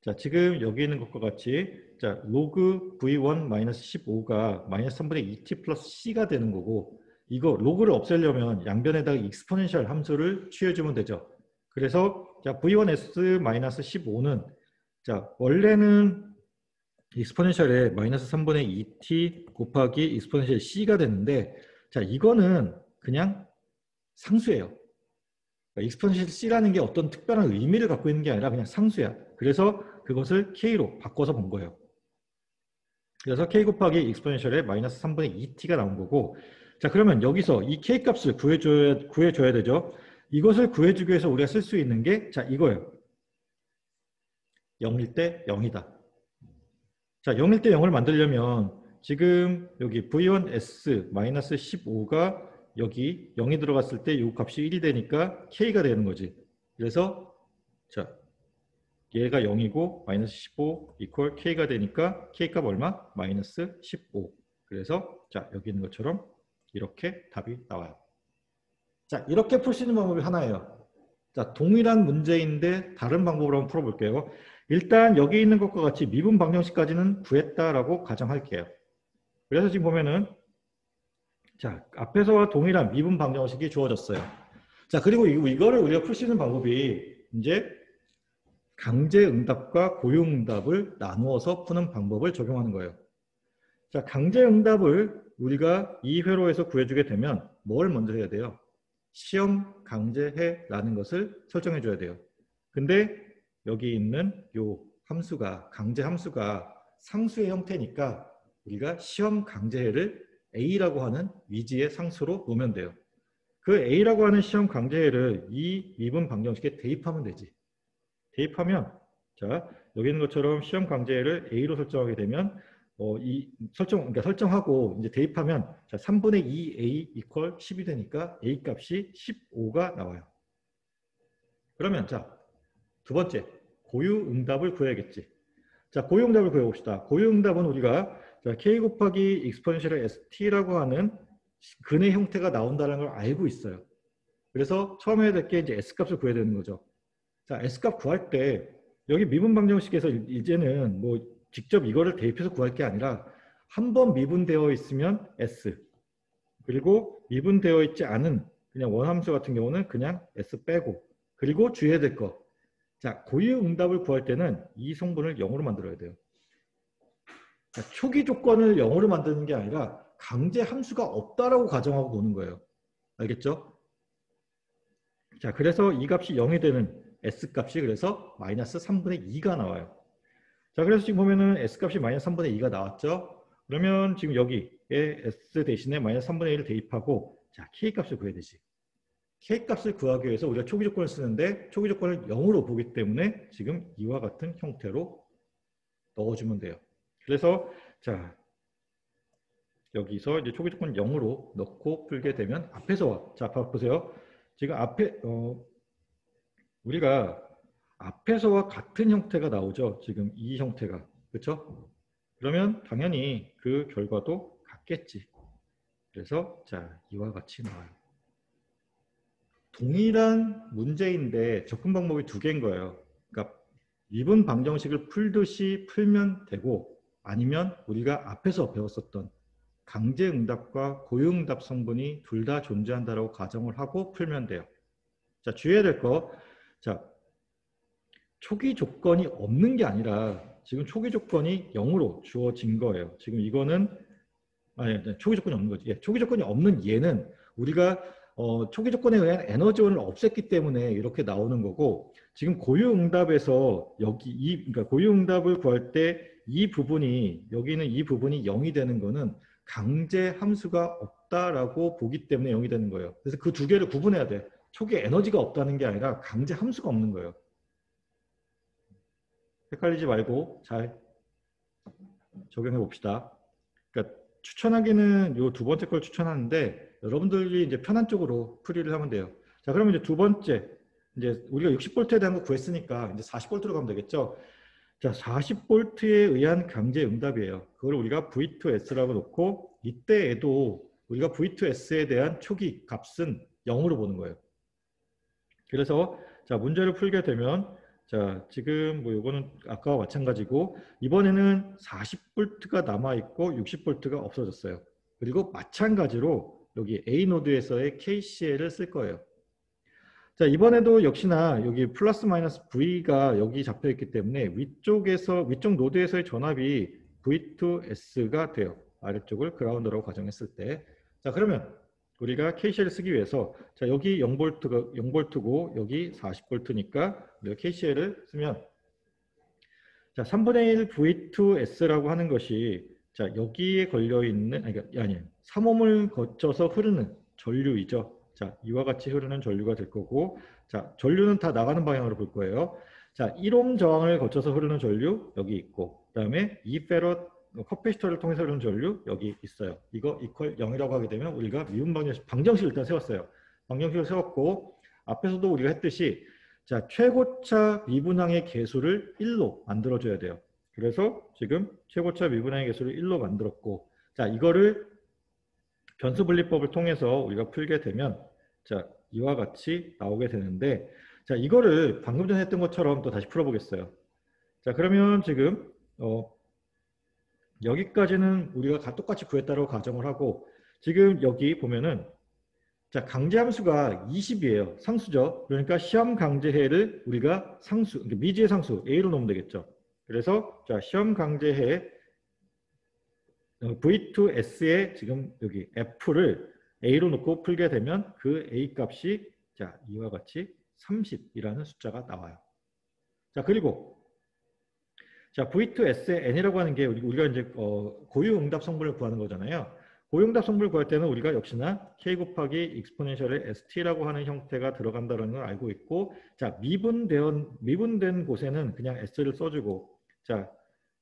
자, 지금 여기 있는 것과 같이, 자, 로그 v1-15가 마이너스 3분의 2t 플러스 c가 되는 거고, 이거 로그를 없애려면 양변에다가 익스포넨셜 함수를 취해주면 되죠. 그래서 자, v1s-15는 자, 원래는 익스포넨셜에 마이너스 3분의 2t 곱하기 익스포넨셜 c가 되는데, 자, 이거는 그냥 상수예요. 그러니까 익스포넨셜 c라는 게 어떤 특별한 의미를 갖고 있는 게 아니라 그냥 상수야. 그래서 그것을 k로 바꿔서 본 거예요. 그래서 k 곱하기 익스포넨셜에 마이너스 3분의 2t가 나온 거고, 자, 그러면 여기서 이 k 값을 구해줘야 되죠. 이것을 구해주기 위해서 우리가 쓸 수 있는 게, 자, 이거예요. 0일 때 0이다. 자, 0일 때 0을 만들려면 지금 여기 v1s-15가 여기 0이 들어갔을 때 이 값이 1이 되니까 k가 되는 거지. 그래서 자, 얘가 0이고 마이너스 15 이퀄 k가 되니까 k 값 얼마? 마이너스 15. 그래서 자, 여기 있는 것처럼 이렇게 답이 나와요. 자, 이렇게 풀 수 있는 방법이 하나예요. 자, 동일한 문제인데 다른 방법으로 한번 풀어볼게요. 일단 여기 있는 것과 같이 미분 방정식까지는 구했다라고 가정할게요. 그래서 지금 보면은 자, 앞에서와 동일한 미분 방정식이 주어졌어요. 자, 그리고 이거를 우리가 풀 수 있는 방법이 이제 강제응답과 고유응답을 나누어서 푸는 방법을 적용하는 거예요. 자, 강제응답을 우리가 이 회로에서 구해주게 되면 뭘 먼저 해야 돼요? 시험 강제해라는 것을 설정해 줘야 돼요. 근데 여기 있는 요 함수가, 강제 함수가 상수의 형태니까 우리가 시험 강제해를 A라고 하는 위지의 상수로 놓으면 돼요. 그 A라고 하는 시험 강제해를 이 미분 방정식에 대입하면 되지. 대입하면 자, 여기 있는 것처럼 시험 강제해를 A로 설정하게 되면 그러니까 설정하고 이제 대입하면 자, 3분의 2A 이퀄 10이 되니까 A 값이 15가 나와요. 그러면 자, 두 번째 고유응답을 구해야겠지. 자, 고유응답을 구해봅시다. 고유응답은 우리가 자, K 곱하기 익스포넨셜 ST라고 하는 근의 형태가 나온다는 걸 알고 있어요. 그래서 처음 해야 될 게 이제 S값을 구해야 되는 거죠. 자, S값 구할 때 여기 미분 방정식에서 이제는 뭐 직접 이거를 대입해서 구할 게 아니라 한 번 미분되어 있으면 S, 그리고 미분되어 있지 않은 그냥 원함수 같은 경우는 그냥 S 빼고, 그리고 주의해야 될 거. 자, 고유응답을 구할 때는 이 성분을 0으로 만들어야 돼요. 자, 초기 조건을 0으로 만드는 게 아니라 강제 함수가 없다라고 가정하고 보는 거예요. 알겠죠? 자, 그래서 이 값이 0이 되는 S값이 그래서 마이너스 3분의 2가 나와요. 자, 그래서 지금 보면은 S값이 마이너스 3분의 2가 나왔죠? 그러면 지금 여기에 S 대신에 마이너스 3분의 1을 대입하고 자, K값을 구해야 되지. K값을 구하기 위해서 우리가 초기 조건을 쓰는데 초기 조건을 0으로 보기 때문에 지금 이와 같은 형태로 넣어주면 돼요. 그래서 자, 여기서 이제 초기 조건 0으로 넣고 풀게 되면 앞에서 자, 보세요. 지금 앞에 우리가 앞에서와 같은 형태가 나오죠. 지금 이 형태가. 그렇죠? 그러면 당연히 그 결과도 같겠지. 그래서 자, 이와 같이 나와요. 동일한 문제인데 접근 방법이 두 개인 거예요. 그러니까 미분 방정식을 풀듯이 풀면 되고 아니면 우리가 앞에서 배웠었던 강제응답과 고유응답 성분이 둘 다 존재한다라고 가정을 하고 풀면 돼요. 자, 주의해야 될 거. 자, 초기 조건이 없는 게 아니라 지금 초기 조건이 0으로 주어진 거예요. 지금 이거는 초기 조건이 없는 거지. 예, 초기 조건이 없는 얘는 우리가 초기 조건에 의한 에너지원을 없앴기 때문에 이렇게 나오는 거고, 지금 고유응답에서 그러니까 고유응답을 구할 때 이 부분이 여기는 이 부분이 0이 되는 거는 강제 함수가 없다라고 보기 때문에 0이 되는 거예요. 그래서 그 두 개를 구분해야 돼. 초기 에너지가 없다는 게 아니라 강제 함수가 없는 거예요. 헷갈리지 말고 잘 적용해 봅시다. 그러니까 추천하기는 요 두 번째 걸 추천하는데 여러분들이 이제 편한 쪽으로 풀이를 하면 돼요. 자, 그러면 이제 두 번째 이제 우리가 60V에 대한 거 구했으니까 이제 40V로 가면 되겠죠. 자, 40V에 의한 강제 응답이에요. 그걸 우리가 V2S라고 놓고 이때에도 우리가 V2S에 대한 초기 값은 0으로 보는 거예요. 그래서 자, 문제를 풀게 되면 자, 지금 뭐 요거는 아까와 마찬가지고 이번에는 40V가 남아 있고 60V가 없어졌어요. 그리고 마찬가지로 여기 A 노드에서의 KCL을 쓸 거예요. 자, 이번에도 역시나 여기 플러스 마이너스 V가 여기 잡혀 있기 때문에 위쪽 노드에서의 전압이 V2S가 돼요. 아래쪽을 그라운드라고 가정했을 때. 자, 그러면 우리가 KCL을 쓰기 위해서 자, 여기 0V고 여기 40V니까 우리가 KCL을 쓰면 자, 3분의 1 V2S라고 하는 것이 자, 여기에 걸려 있는 아니 3옴을 거쳐서 흐르는 전류이죠. 자, 이와 같이 흐르는 전류가 될 거고 자, 전류는 다 나가는 방향으로 볼 거예요. 자, 1옴 저항을 거쳐서 흐르는 전류 여기 있고 그다음에 2페럿 커피시터를 통해서 흐르는 전류 여기 있어요. 이거 이퀄 0이라고 하게 되면 우리가 미분 방정식을 일단 세웠어요. 방정식을 세웠고 앞에서도 우리가 했듯이 자, 최고차 미분항의 계수를 1로 만들어줘야 돼요. 그래서 지금 최고차 미분항의 계수를 1로 만들었고 자, 이거를 변수분리법을 통해서 우리가 풀게 되면 자, 이와 같이 나오게 되는데 자, 이거를 방금 전에 했던 것처럼 또 다시 풀어보겠어요. 자, 그러면 지금 여기까지는 우리가 똑같이 구했다고 가정을 하고 지금 여기 보면은 자, 강제함수가 20이에요. 상수죠. 그러니까 시험 강제해를 우리가 상수, 그러니까 미지의 상수 A로 놓으면 되겠죠. 그래서 자, 시험 강제해 V2S의 지금 여기 F를 A로 놓고 풀게 되면 그 A 값이 자, 이와 같이 30이라는 숫자가 나와요. 자, 그리고 자, V2S의 N이라고 하는 게 우리가 이제 고유응답 성분을 구하는 거잖아요. 고유응답 성분을 구할 때는 우리가 역시나 K 곱하기 익스포넨셜의 ST라고 하는 형태가 들어간다는 걸 알고 있고 자, 미분된 곳에는 그냥 S를 써주고 자,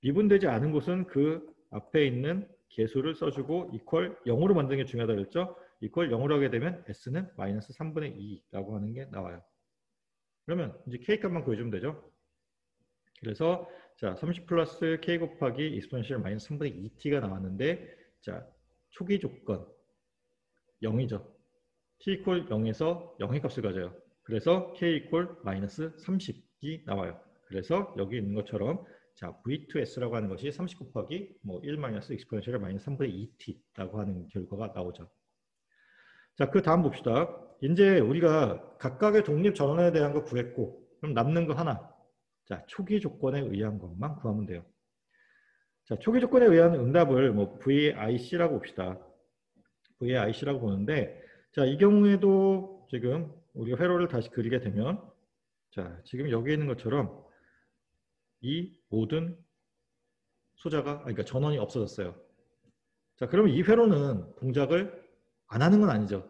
미분되지 않은 곳은 그 앞에 있는 계수를 써주고 이퀄 0으로 만드는 게 중요하다 그랬죠? 이퀄 0으로 하게 되면 S는 마이너스 3분의 2라고 하는 게 나와요. 그러면 이제 K 값만 구해주면 되죠? 그래서 자, 30 플러스 K 곱하기 익스포넨셜 마이너스 3분의 2t가 나왔는데 자, 초기 조건 0이죠. t 이퀄 0에서 0의 값을 가져요. 그래서 k 이퀄 마이너스 30이 나와요. 그래서 여기 있는 것처럼 자, V2S라고 하는 것이 30 곱하기 뭐 1 마이너스 익스포넨셜 마이너스 3분의 2t라고 하는 결과가 나오죠. 자, 그 다음 봅시다. 이제 우리가 각각의 독립 전원에 대한 거 구했고 그럼 남는 거 하나. 자, 초기 조건에 의한 것만 구하면 돼요. 자, 초기 조건에 의한 응답을 뭐 VIC라고 봅시다. VIC라고 보는데 자, 이 경우에도 지금 우리가 회로를 다시 그리게 되면 자, 지금 여기 있는 것처럼 이 모든 소자가 그러니까 전원이 없어졌어요. 자, 그러면 이 회로는 동작을 안 하는 건 아니죠.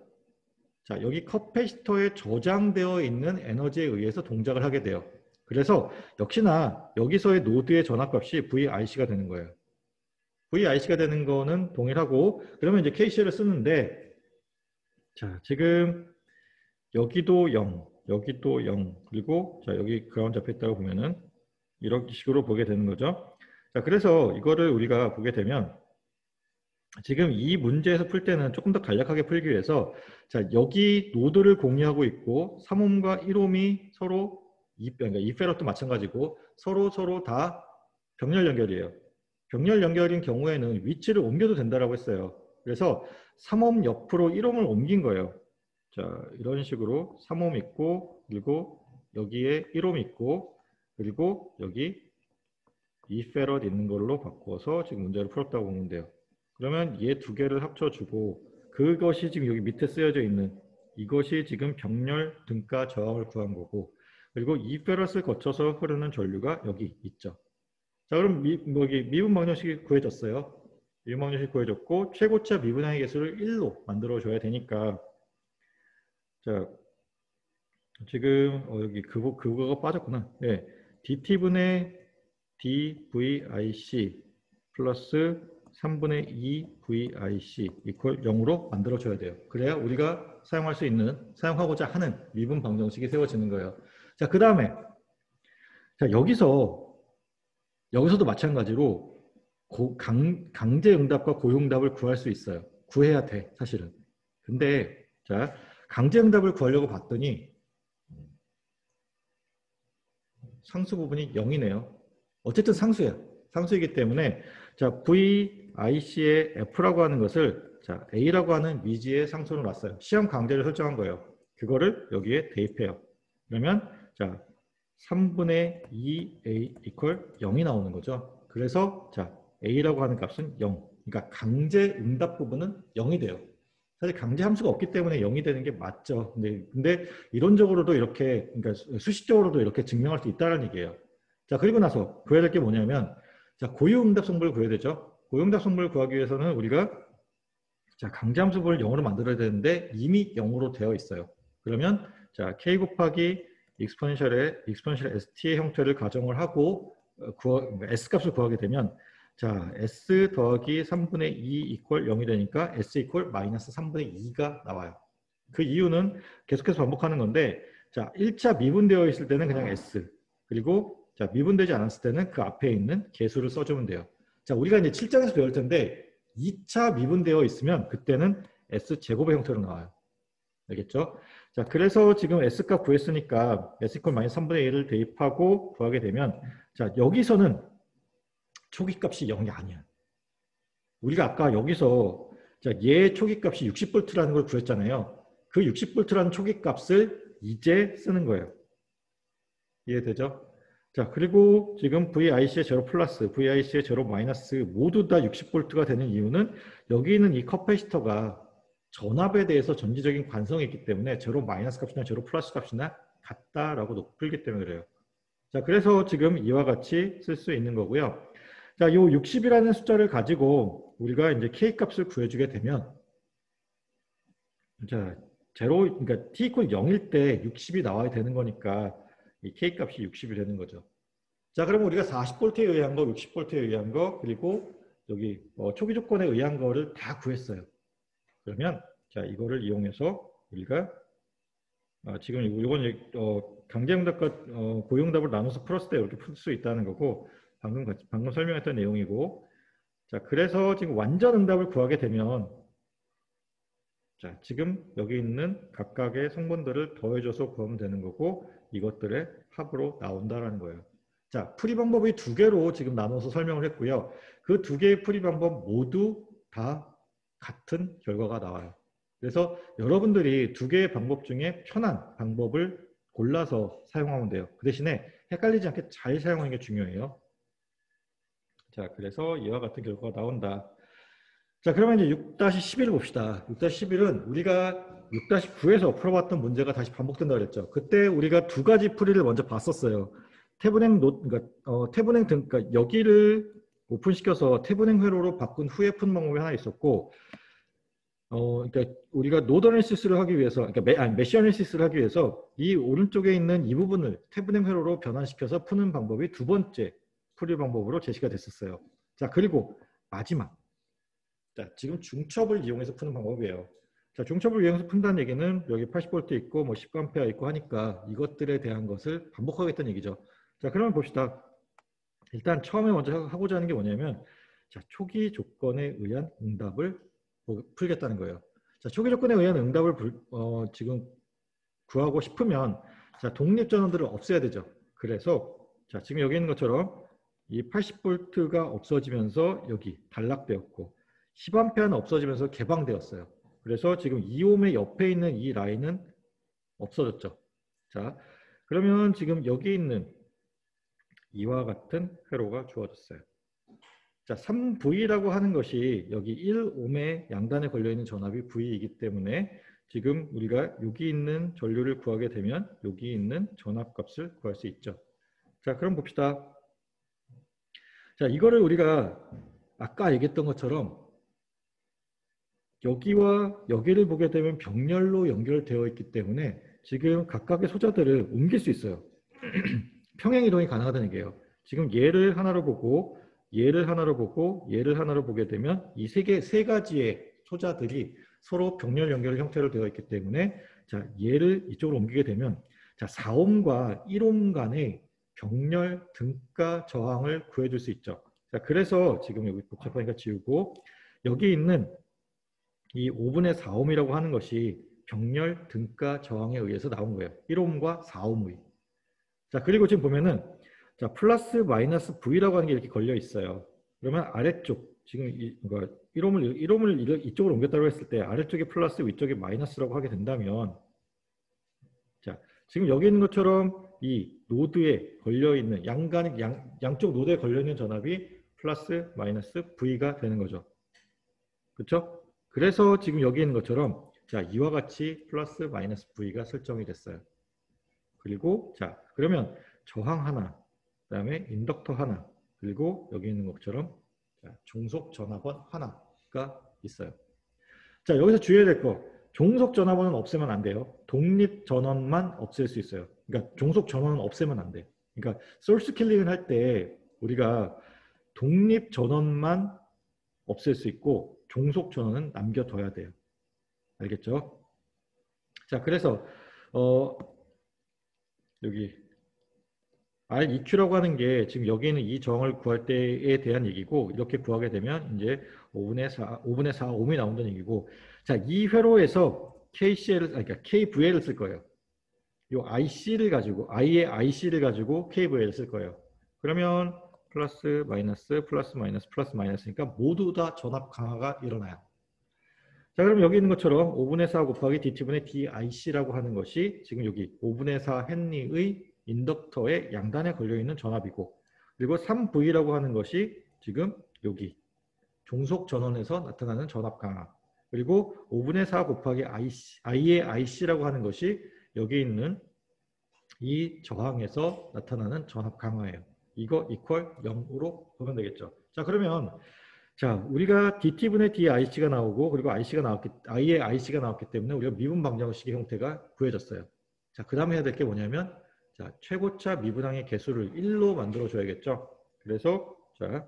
자, 여기 커패시터에 저장되어 있는 에너지에 의해서 동작을 하게 돼요. 그래서 역시나 여기서의 노드의 전압값이 VIC가 되는 거예요. VIC가 되는 거는 동일하고 그러면 이제 KCL을 쓰는데 자, 지금 여기도 0, 여기도 0, 그리고 자, 여기 그라운드 잡혀 있다고 보면은 이런 식으로 보게 되는 거죠. 자, 그래서 이거를 우리가 보게 되면 지금 이 문제에서 풀 때는 조금 더 간략하게 풀기 위해서 자, 여기 노드를 공유하고 있고 3옴과 1옴이 서로 그러니까 2페럿도 마찬가지고 서로 다 병렬 연결이에요. 병렬 연결인 경우에는 위치를 옮겨도 된다라고 했어요. 그래서 3옴 옆으로 1옴을 옮긴 거예요. 자, 이런 식으로 3옴 있고 그리고 여기에 1옴 있고 그리고 여기 2페럿 있는 걸로 바꿔서 지금 문제를 풀었다고 보면 돼요. 그러면 얘 두 개를 합쳐주고 그것이 지금 여기 밑에 쓰여져 있는 이것이 지금 병렬 등가 저항을 구한 거고 그리고 2페럿을 거쳐서 흐르는 전류가 여기 있죠. 자, 그럼 미분 방정식이 구해졌어요. 미분 방정식이 구해졌고 최고차 미분항의 개수를 1로 만들어줘야 되니까 자, 지금 여기 그거가 빠졌구나. 네, dt분의 dvic 플러스 3분의 2 VIC 이퀄 0으로 만들어줘야 돼요. 그래야 우리가 사용할 수 있는, 사용하고자 하는 미분 방정식이 세워지는 거예요. 자, 그 다음에 자, 여기서도 마찬가지로 강제 응답과 고유 응답을 구할 수 있어요. 구해야 돼, 사실은. 근데 자, 강제 응답을 구하려고 봤더니 상수 부분이 0이네요. 어쨌든 상수야. 상수이기 때문에 자, VIC의 F라고 하는 것을 자, A라고 하는 미지의 상수로 놨어요. 시험 강제를 설정한 거예요. 그거를 여기에 대입해요. 그러면 자, 3분의 2A 이퀄 0이 나오는 거죠. 그래서 자, A라고 하는 값은 0. 그러니까 강제 응답 부분은 0이 돼요. 사실 강제 함수가 없기 때문에 0이 되는 게 맞죠. 근데 이론적으로도 이렇게, 그러니까 수식적으로도 이렇게 증명할 수 있다는 얘기예요. 자, 그리고 나서 구해야 될 게 뭐냐면, 자, 고유응답 성분을 구해야 되죠. 고유응답 성분을 구하기 위해서는 우리가 자, 강제 함수 부분을 0으로 만들어야 되는데 이미 0으로 되어 있어요. 그러면 자, k 곱하기 익스포넨셜의 st의 형태를 가정을 하고 s 값을 구하게 되면 자, s 더하기 3분의 2 이퀄 0이 되니까 s 이퀄 마이너스 3분의 2가 나와요. 그 이유는 계속해서 반복하는 건데 자, 1차 미분되어 있을 때는 그냥 s 그리고 자, 미분되지 않았을 때는 그 앞에 있는 개수를 써주면 돼요. 자, 우리가 이제 7장에서 배울 텐데 2차 미분되어 있으면 그때는 s제곱의 형태로 나와요. 알겠죠? 자, 그래서 지금 s값 구했으니까 s 이퀄 마이너스 3분의 1을 대입하고 구하게 되면 자, 여기서는 초기값이 0이 아니야. 우리가 아까 여기서 자, 얘 초기값이 60V라는 걸 구했잖아요. 그 60V라는 초기값을 이제 쓰는 거예요. 이해되죠? 자, 그리고 지금 VIC의 제로 플러스, VIC의 제로 마이너스 모두 다 60V가 되는 이유는 여기 있는 이 커패시터가 전압에 대해서 전지적인 관성이 있기 때문에 제로 마이너스 값이나 제로 플러스 값이나 같다라고 풀기 때문에 그래요. 자, 그래서 지금 이와 같이 쓸 수 있는 거고요. 자, 요 60이라는 숫자를 가지고 우리가 이제 K 값을 구해주게 되면 자, 그러니까 T 이퀄 0일 때 60이 나와야 되는 거니까 이 K 값이 60이 되는 거죠. 자, 그러면 우리가 40V에 의한 거, 60V에 의한 거, 그리고 여기 초기 조건에 의한 거를 다 구했어요. 그러면 자, 이거를 이용해서 우리가 지금 이건 강제응답과 고유응답을 나눠서 풀었을 때 이렇게 풀 수 있다는 거고 방금 설명했던 내용이고 자, 그래서 지금 완전 응답을 구하게 되면 자, 지금 여기 있는 각각의 성분들을 더해줘서 구하면 되는 거고 이것들의 합으로 나온다라는 거예요. 자, 풀이 방법이 두 개로 지금 나눠서 설명을 했고요. 그 두 개의 풀이 방법 모두 다 같은 결과가 나와요. 그래서 여러분들이 두 개의 방법 중에 편한 방법을 골라서 사용하면 돼요. 그 대신에 헷갈리지 않게 잘 사용하는 게 중요해요. 자, 그래서 이와 같은 결과가 나온다. 자, 그러면 이제 6-11을 봅시다. 6-11은 우리가 6-9에서 풀어봤던 문제가 다시 반복된다고 그랬죠. 그때 우리가 두 가지 풀이를 먼저 봤었어요. 그러니까 여기를 오픈시켜서 태분행 회로로 바꾼 후에 푸는 방법이 하나 있었고, 그러니까 우리가 노드 애널리시스를 하기 위해서, 그러니까 메시 애널리시스를 하기 위해서 이 오른쪽에 있는 이 부분을 태분행 회로로 변환시켜서 푸는 방법이 두 번째 풀이 방법으로 제시가 됐었어요. 자, 그리고 마지막. 자, 지금 중첩을 이용해서 푸는 방법이에요. 자, 중첩을 이용해서 푼다는 얘기는 여기 80V 있고 뭐 10A 있고 하니까 이것들에 대한 것을 반복하겠다는 얘기죠. 자, 그러면 봅시다. 일단 처음에 먼저 하고자 하는 게 뭐냐면 자, 초기 조건에 의한 응답을 풀겠다는 거예요. 자, 초기 조건에 의한 응답을 지금 구하고 싶으면 자, 독립 전원들을 없애야 되죠. 그래서 자, 지금 여기 있는 것처럼 이 80V가 없어지면서 여기 단락되었고 10A는 없어지면서 개방되었어요. 그래서 지금 2옴의 옆에 있는 이 라인은 없어졌죠. 자, 그러면 지금 여기 있는 이와 같은 회로가 주어졌어요. 자, 3V라고 하는 것이 여기 1옴의 양단에 걸려있는 전압이 V이기 때문에 지금 우리가 여기 있는 전류를 구하게 되면 여기 있는 전압값을 구할 수 있죠. 자, 그럼 봅시다. 자, 이거를 우리가 아까 얘기했던 것처럼 여기와 여기를 보게 되면 병렬로 연결되어 있기 때문에 지금 각각의 소자들을 옮길 수 있어요. 평행 이동이 가능하다는 얘기예요. 지금 얘를 하나로 보고 얘를 하나로 보고 얘를 하나로 보게 되면 이 세 가지의 소자들이 서로 병렬 연결 형태로 되어 있기 때문에 자, 얘를 이쪽으로 옮기게 되면 자, 4옴과 1옴 간의 병렬 등가 저항을 구해줄 수 있죠. 자, 그래서 지금 여기 복잡하니까 지우고 여기 있는 이 5분의 4옴이라고 하는 것이 병렬 등가 저항에 의해서 나온 거예요. 1옴과 4옴의. 자, 그리고 지금 보면은 자, 플러스 마이너스 V라고 하는 게 이렇게 걸려 있어요. 그러면 아래쪽 지금 그러니까 1옴을 이쪽으로 옮겼다고 했을 때 아래쪽이 플러스 위쪽이 마이너스라고 하게 된다면 자, 지금 여기 있는 것처럼 이 노드에 걸려 있는 양쪽 노드에 걸려 있는 전압이 플러스 마이너스 V가 되는 거죠. 그렇죠? 그래서 지금 여기 있는 것처럼 자, 이와 같이 플러스 마이너스 V가 설정이 됐어요. 그리고 자, 그러면 저항 하나, 그다음에 인덕터 하나, 그리고 여기 있는 것처럼 자, 종속 전압원 하나가 있어요. 자, 여기서 주의해야 될 거. 종속 전압원은 없애면 안 돼요. 독립 전원만 없앨 수 있어요. 그러니까 종속 전원은 없애면 안 돼. 그러니까 소스 킬링을 할 때 우리가 독립 전원만 없앨 수 있고 종속 전원은 남겨둬야 돼요. 알겠죠? 자, 그래서 여기 REQ라고 하는 게 지금 여기 있는 이 정을 구할 때에 대한 얘기고 이렇게 구하게 되면 이제 5분의 4, 5이 나온다는 얘기고 자, 이 회로에서 KCL을, 그러니까 KVL을 쓸 거예요. 요 IC를 가지고, I의 IC를 가지고 KVL을 쓸 거예요. 그러면 플러스 마이너스 플러스 마이너스 플러스 마이너스니까 모두 다 전압 강화가 일어나요. 자, 그럼 여기 있는 것처럼 5분의 4 곱하기 DT분의 DIC라고 하는 것이 지금 여기 5분의 4 헨리의 인덕터의 양단에 걸려있는 전압이고 그리고 3V라고 하는 것이 지금 여기 종속 전원에서 나타나는 전압 강화 그리고 5분의 4 곱하기 I의 IC라고 하는 것이 여기 있는 이 저항에서 나타나는 전압 강화예요. 이거 이퀄 0으로 보면 되겠죠. 자, 그러면 자, 우리가 DT분의 DIC가 나오고 그리고 I의 IC가 나왔기 때문에 우리가 미분 방정식의 형태가 구해졌어요. 자, 그 다음에 해야 될 게 뭐냐면 자, 최고차 미분항의 개수를 1로 만들어 줘야겠죠. 그래서 자,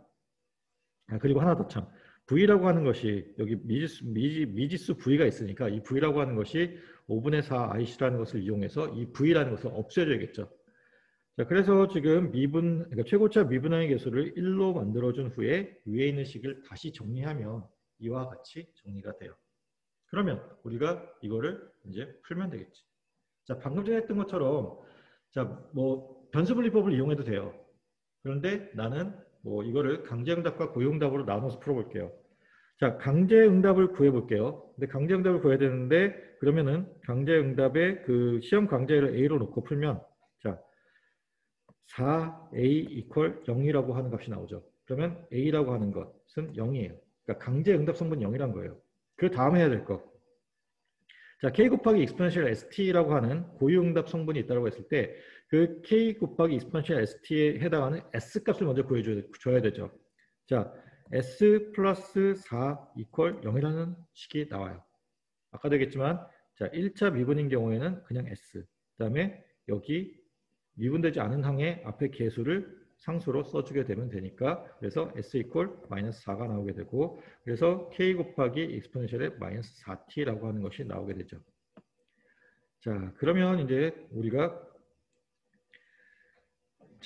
그리고 하나 더 참. V라고 하는 것이 여기 미지수 V가 있으니까 이 V라고 하는 것이 5분의 4 IC라는 것을 이용해서 이 V라는 것을 없애줘야겠죠. 자, 그래서 지금 그러니까 최고차 미분항의 개수를 1로 만들어준 후에 위에 있는 식을 다시 정리하면 이와 같이 정리가 돼요. 그러면 우리가 이거를 이제 풀면 되겠지. 자, 방금 전에 했던 것처럼 자, 뭐 변수분리법을 이용해도 돼요. 그런데 나는 뭐 이거를 강제응답과 고유응답으로 나눠서 풀어볼게요. 자, 강제응답을 구해볼게요. 근데 강제응답을 구해야 되는데 그러면은 강제응답의 그 시험 강제를 A로 놓고 풀면 자, 4A 이퀄 0이라고 하는 값이 나오죠. 그러면 A라고 하는 것은 0이에요. 그러니까 강제응답 성분 0이란 거예요. 그 다음에 해야 될 거. 자, K 곱하기 익스포넨셜 ST라고 하는 고유응답 성분이 있다고 했을 때 그 K 곱하기 익스포넨셜 ST에 해당하는 S 값을 먼저 구해줘야 되죠. 자, S 플러스 4 이퀄 0이라는 식이 나와요. 아까도 얘기했지만 자, 1차 미분인 경우에는 그냥 S 그 다음에 여기 미분되지 않은 항에 앞에 개수를 상수로 써주게 되면 되니까 그래서 S 이퀄 마이너스 4가 나오게 되고 그래서 K 곱하기 익스포넨셜의 마이너스 4T라고 하는 것이 나오게 되죠. 자, 그러면 이제 우리가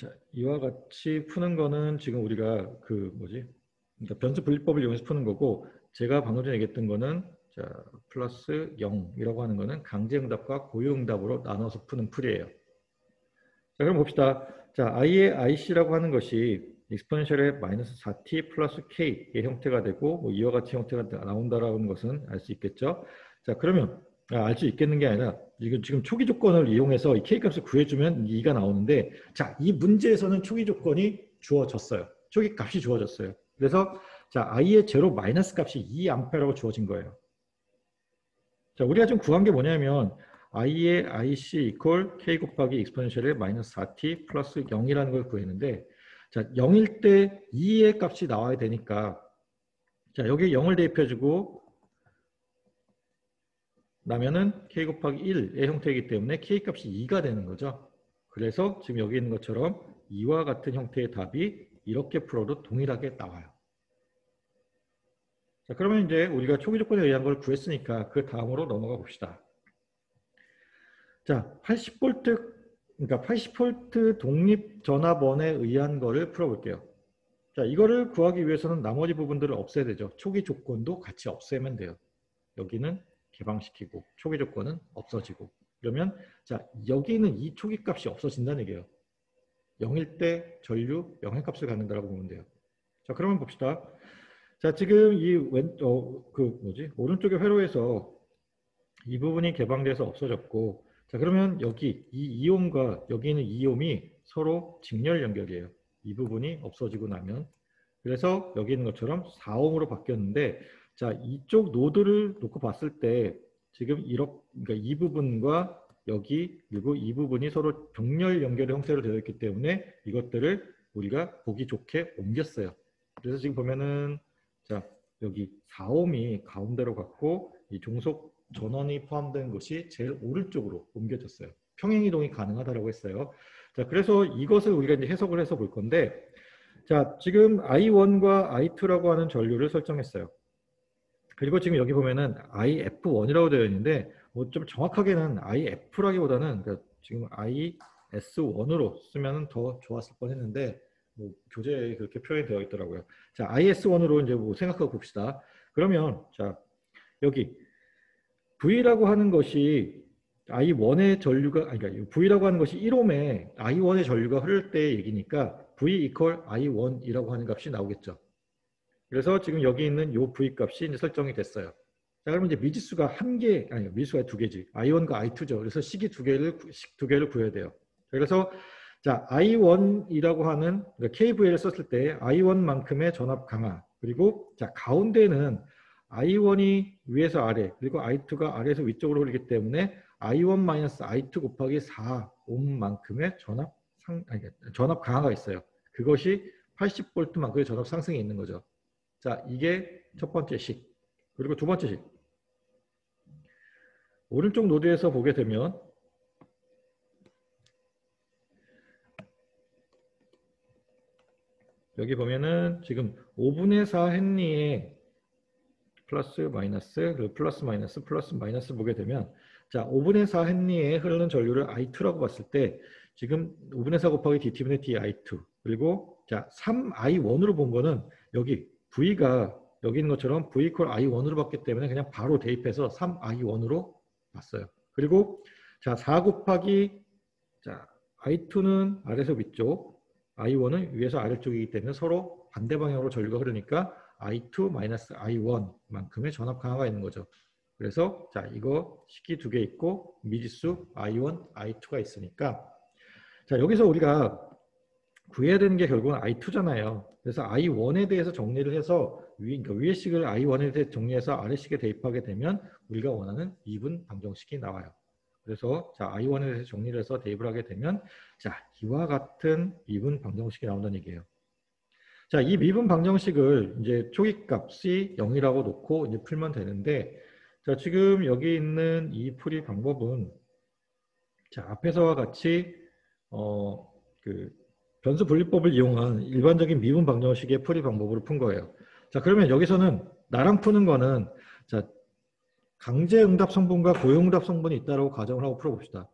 자, 이와 같이 푸는 거는 지금 우리가 그러니까 변수 분리법을 이용해서 푸는 거고 제가 방금 전에 얘기했던 거는 자, 플러스 0이라고 하는 거는 강제응답과 고유응답으로 나눠서 푸는 풀이에요. 자, 그럼 봅시다. 자, I의 IC라고 하는 것이 익스포넨셜의 마이너스 4t 플러스 k의 형태가 되고 뭐 이와 같이 형태가 나온다라는 것은 알 수 있겠죠. 자, 그러면 알 수 있겠는 게 아니라 지금 초기 조건을 이용해서 이 k 값을 구해주면 2가 나오는데 자, 이 문제에서는 초기 조건이 주어졌어요. 초기 값이 주어졌어요. 그래서 자, I의 제로 마이너스 값이 2A라고 주어진 거예요. 자, 우리가 지금 구한 게 뭐냐면 I의 IC 이퀄 K 곱하기 익스포넨셜의 마이너스 4t 플러스 0이라는 걸 구했는데 자, 0일 때 2의 값이 나와야 되니까 자, 여기에 0을 대입해주고 나면은 K 곱하기 1의 형태이기 때문에 K 값이 2가 되는 거죠. 그래서 지금 여기 있는 것처럼 2와 같은 형태의 답이 이렇게 풀어도 동일하게 나와요. 자, 그러면 이제 우리가 초기 조건에 의한 걸 구했으니까 그 다음으로 넘어가 봅시다. 자, 80V, 그러니까 80V 독립 전압원에 의한 거를 풀어볼게요. 자, 이거를 구하기 위해서는 나머지 부분들을 없애야 되죠. 초기 조건도 같이 없애면 돼요. 여기는 개방시키고 초기 조건은 없어지고. 그러면 자, 여기는 이 초기 값이 없어진다는 얘기예요. 0일 때 전류 영향값을 갖는다라고 보면 돼요. 자, 그러면 봅시다. 자, 지금 이 오른쪽의 회로에서 이 부분이 개방돼서 없어졌고, 자, 그러면 여기 이 이온과 여기 있는 이온이 서로 직렬 연결이에요. 이 부분이 없어지고 나면. 그래서 여기 있는 것처럼 4옴으로 바뀌었는데, 자, 이쪽 노드를 놓고 봤을 때 지금 그러니까 이 부분과 여기 그리고 이 부분이 서로 병렬 연결의 형태로 되어 있기 때문에 이것들을 우리가 보기 좋게 옮겼어요. 그래서 지금 보면은 자, 여기 4옴이 가운데로 갔고 이 종속 전원이 포함된 것이 제일 오른쪽으로 옮겨졌어요. 평행이동이 가능하다고 했어요. 자, 그래서 이것을 우리가 이제 해석을 해서 볼 건데, 자, 지금 I1과 I2라고 하는 전류를 설정했어요. 그리고 지금 여기 보면은 IF1이라고 되어 있는데, 뭐 좀 정확하게는 IF라기보다는 그러니까 지금 IS1으로 쓰면 더 좋았을 뻔했는데, 뭐 교재에 그렇게 표현이 되어 있더라고요. 자, IS1으로 이제 뭐 생각하고 봅시다. 그러면 자, 여기 V라고 하는 것이 I1의 전류가, 그러니까 V라고 하는 것이 1옴에 I1의 전류가 흐를 때의 얘기니까 V 이퀄 I1이라고 하는 값이 나오겠죠. 그래서 지금 여기 있는 요 V 값이 이제 설정이 됐어요. 자, 그러면 이제 미지수가 미지수가 두 개지. I1과 I2죠. 그래서 식이 두 개를 구해야 돼요. 그래서 자, I1이라고 하는 그러니까 KVL을 썼을 때 I1만큼의 전압 강화. 그리고 자, 가운데는 I1이 위에서 아래, 그리고 I2가 아래에서 위쪽으로 흐르기 때문에 I1-I2 곱하기 4옴만큼의 전압 강화가 있어요. 그것이 80V만큼의 전압 상승이 있는 거죠. 자, 이게 첫 번째 식. 그리고 두 번째 식. 오른쪽 노드에서 보게 되면 여기 보면은 지금 5분의 4 헨리의 플러스 마이너스 그리고 플러스 마이너스 보게 되면 자 5분의 4 헨리에 흐르는 전류를 I2라고 봤을 때 지금 5분의 4 곱하기 dt분의 d I2 그리고 자 3I1으로 본 거는 여기 V가 여기 있는 것처럼 V 이퀄 I1으로 봤기 때문에 그냥 바로 대입해서 3I1으로 봤어요. 그리고 자 4 곱하기 자 I2는 아래에서 위쪽 I1은 위에서 아래쪽이기 때문에 서로 반대 방향으로 전류가 흐르니까 I2-I1만큼의 전압 강화가 있는 거죠. 그래서 자 이거 식이 두 개 있고 미지수 I1, I2가 있으니까 자 여기서 우리가 구해야 되는 게 결국은 I2잖아요. 그래서 I1에 대해서 정리를 해서 그러니까 위의 식을 I1에 대해 정리해서 아래 식에 대입하게 되면 우리가 원하는 미분 방정식이 나와요. 그래서 자 I1에 대해서 정리를 해서 대입을 하게 되면 자 이와 같은 미분 방정식이 나온다는 얘기예요. 자, 이 미분 방정식을 이제 초기값이 0이라고 놓고 이제 풀면 되는데, 자, 지금 여기 있는 이 풀이 방법은 자, 앞에서와 같이 그 변수 분리법을 이용한 일반적인 미분 방정식의 풀이 방법으로 푼 거예요. 자, 그러면 여기서는 나랑 푸는 거는 자, 강제응답 성분과 고용응답 성분이 있다고 가정을 하고 풀어봅시다.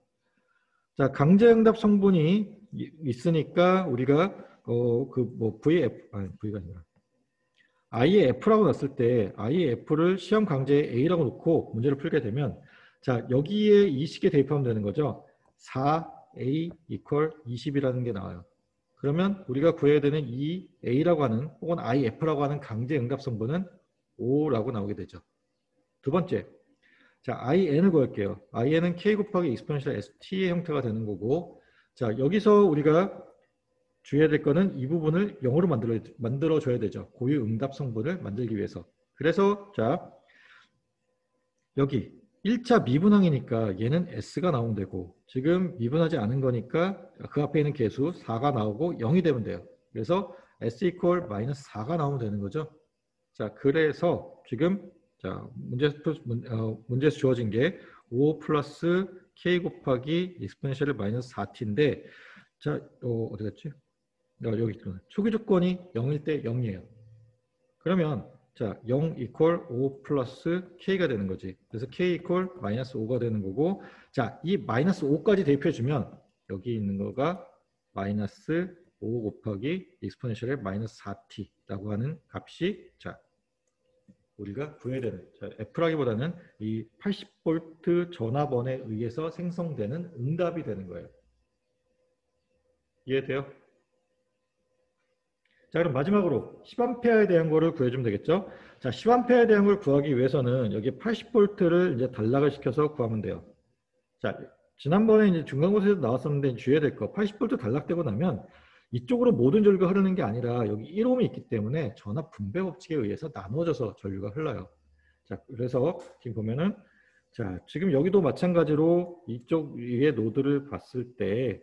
자, 강제응답 성분이 있으니까 우리가 V가 아니라 I의 F라고 놨을 때 I의 F를 시험 강제 A라고 놓고 문제를 풀게 되면 자, 여기에 이 식에 대입하면 되는 거죠. 4A 이퀄 20이라는 게 나와요. 그러면 우리가 구해야 되는 이 A라고 하는 혹은 IF라고 하는 강제응답 성분은 5라고 나오게 되죠. 두 번째, 자, IN을 구할게요. IN은 K 곱하기 익스포넨셜 ST의 형태가 되는 거고 자, 여기서 우리가 주의해야 될 거는 이 부분을 0으로 만들어줘야 되죠. 고유 응답 성분을 만들기 위해서. 그래서 자 여기 1차 미분항이니까 얘는 S가 나오면 되고 지금 미분하지 않은 거니까 그 앞에 있는 계수 4가 나오고 0이 되면 돼요. 그래서 S 이퀄 마이너스 4가 나오면 되는 거죠. 자 그래서 지금 자 문제에서 주어진 게 5 플러스 K 곱하기 익스포넨셜 마이너스 4t인데 자 어디 갔지? 여기 초기 조건이 0일 때 0이에요. 그러면 자, 0 이퀄 5 플러스 K가 되는 거지. 그래서 K 이퀄 마이너스 5가 되는 거고, 자, 이 마이너스 5까지 대입해주면 여기 있는 거가 마이너스 5 곱하기 익스포넨셜의 마이너스 4t라고 하는 값이 자, 우리가 구해야 되는, 자, F라기보다는 이 80V 전압원에 의해서 생성되는 응답이 되는 거예요. 이해돼요? 자, 그럼 마지막으로 10A에 대한 거를 구해주면 되겠죠? 자, 10A에 대한 걸 구하기 위해서는 여기 80V를 이제 단락을 시켜서 구하면 돼요. 자, 지난번에 이제 중간고사에서 나왔었는데 주의해야 될 거, 80V 단락되고 나면 이쪽으로 모든 전류가 흐르는 게 아니라 여기 1옴이 있기 때문에 전압 분배 법칙에 의해서 나누어져서 전류가 흘러요. 자, 그래서 지금 보면은 자, 지금 여기도 마찬가지로 이쪽 위에 노드를 봤을 때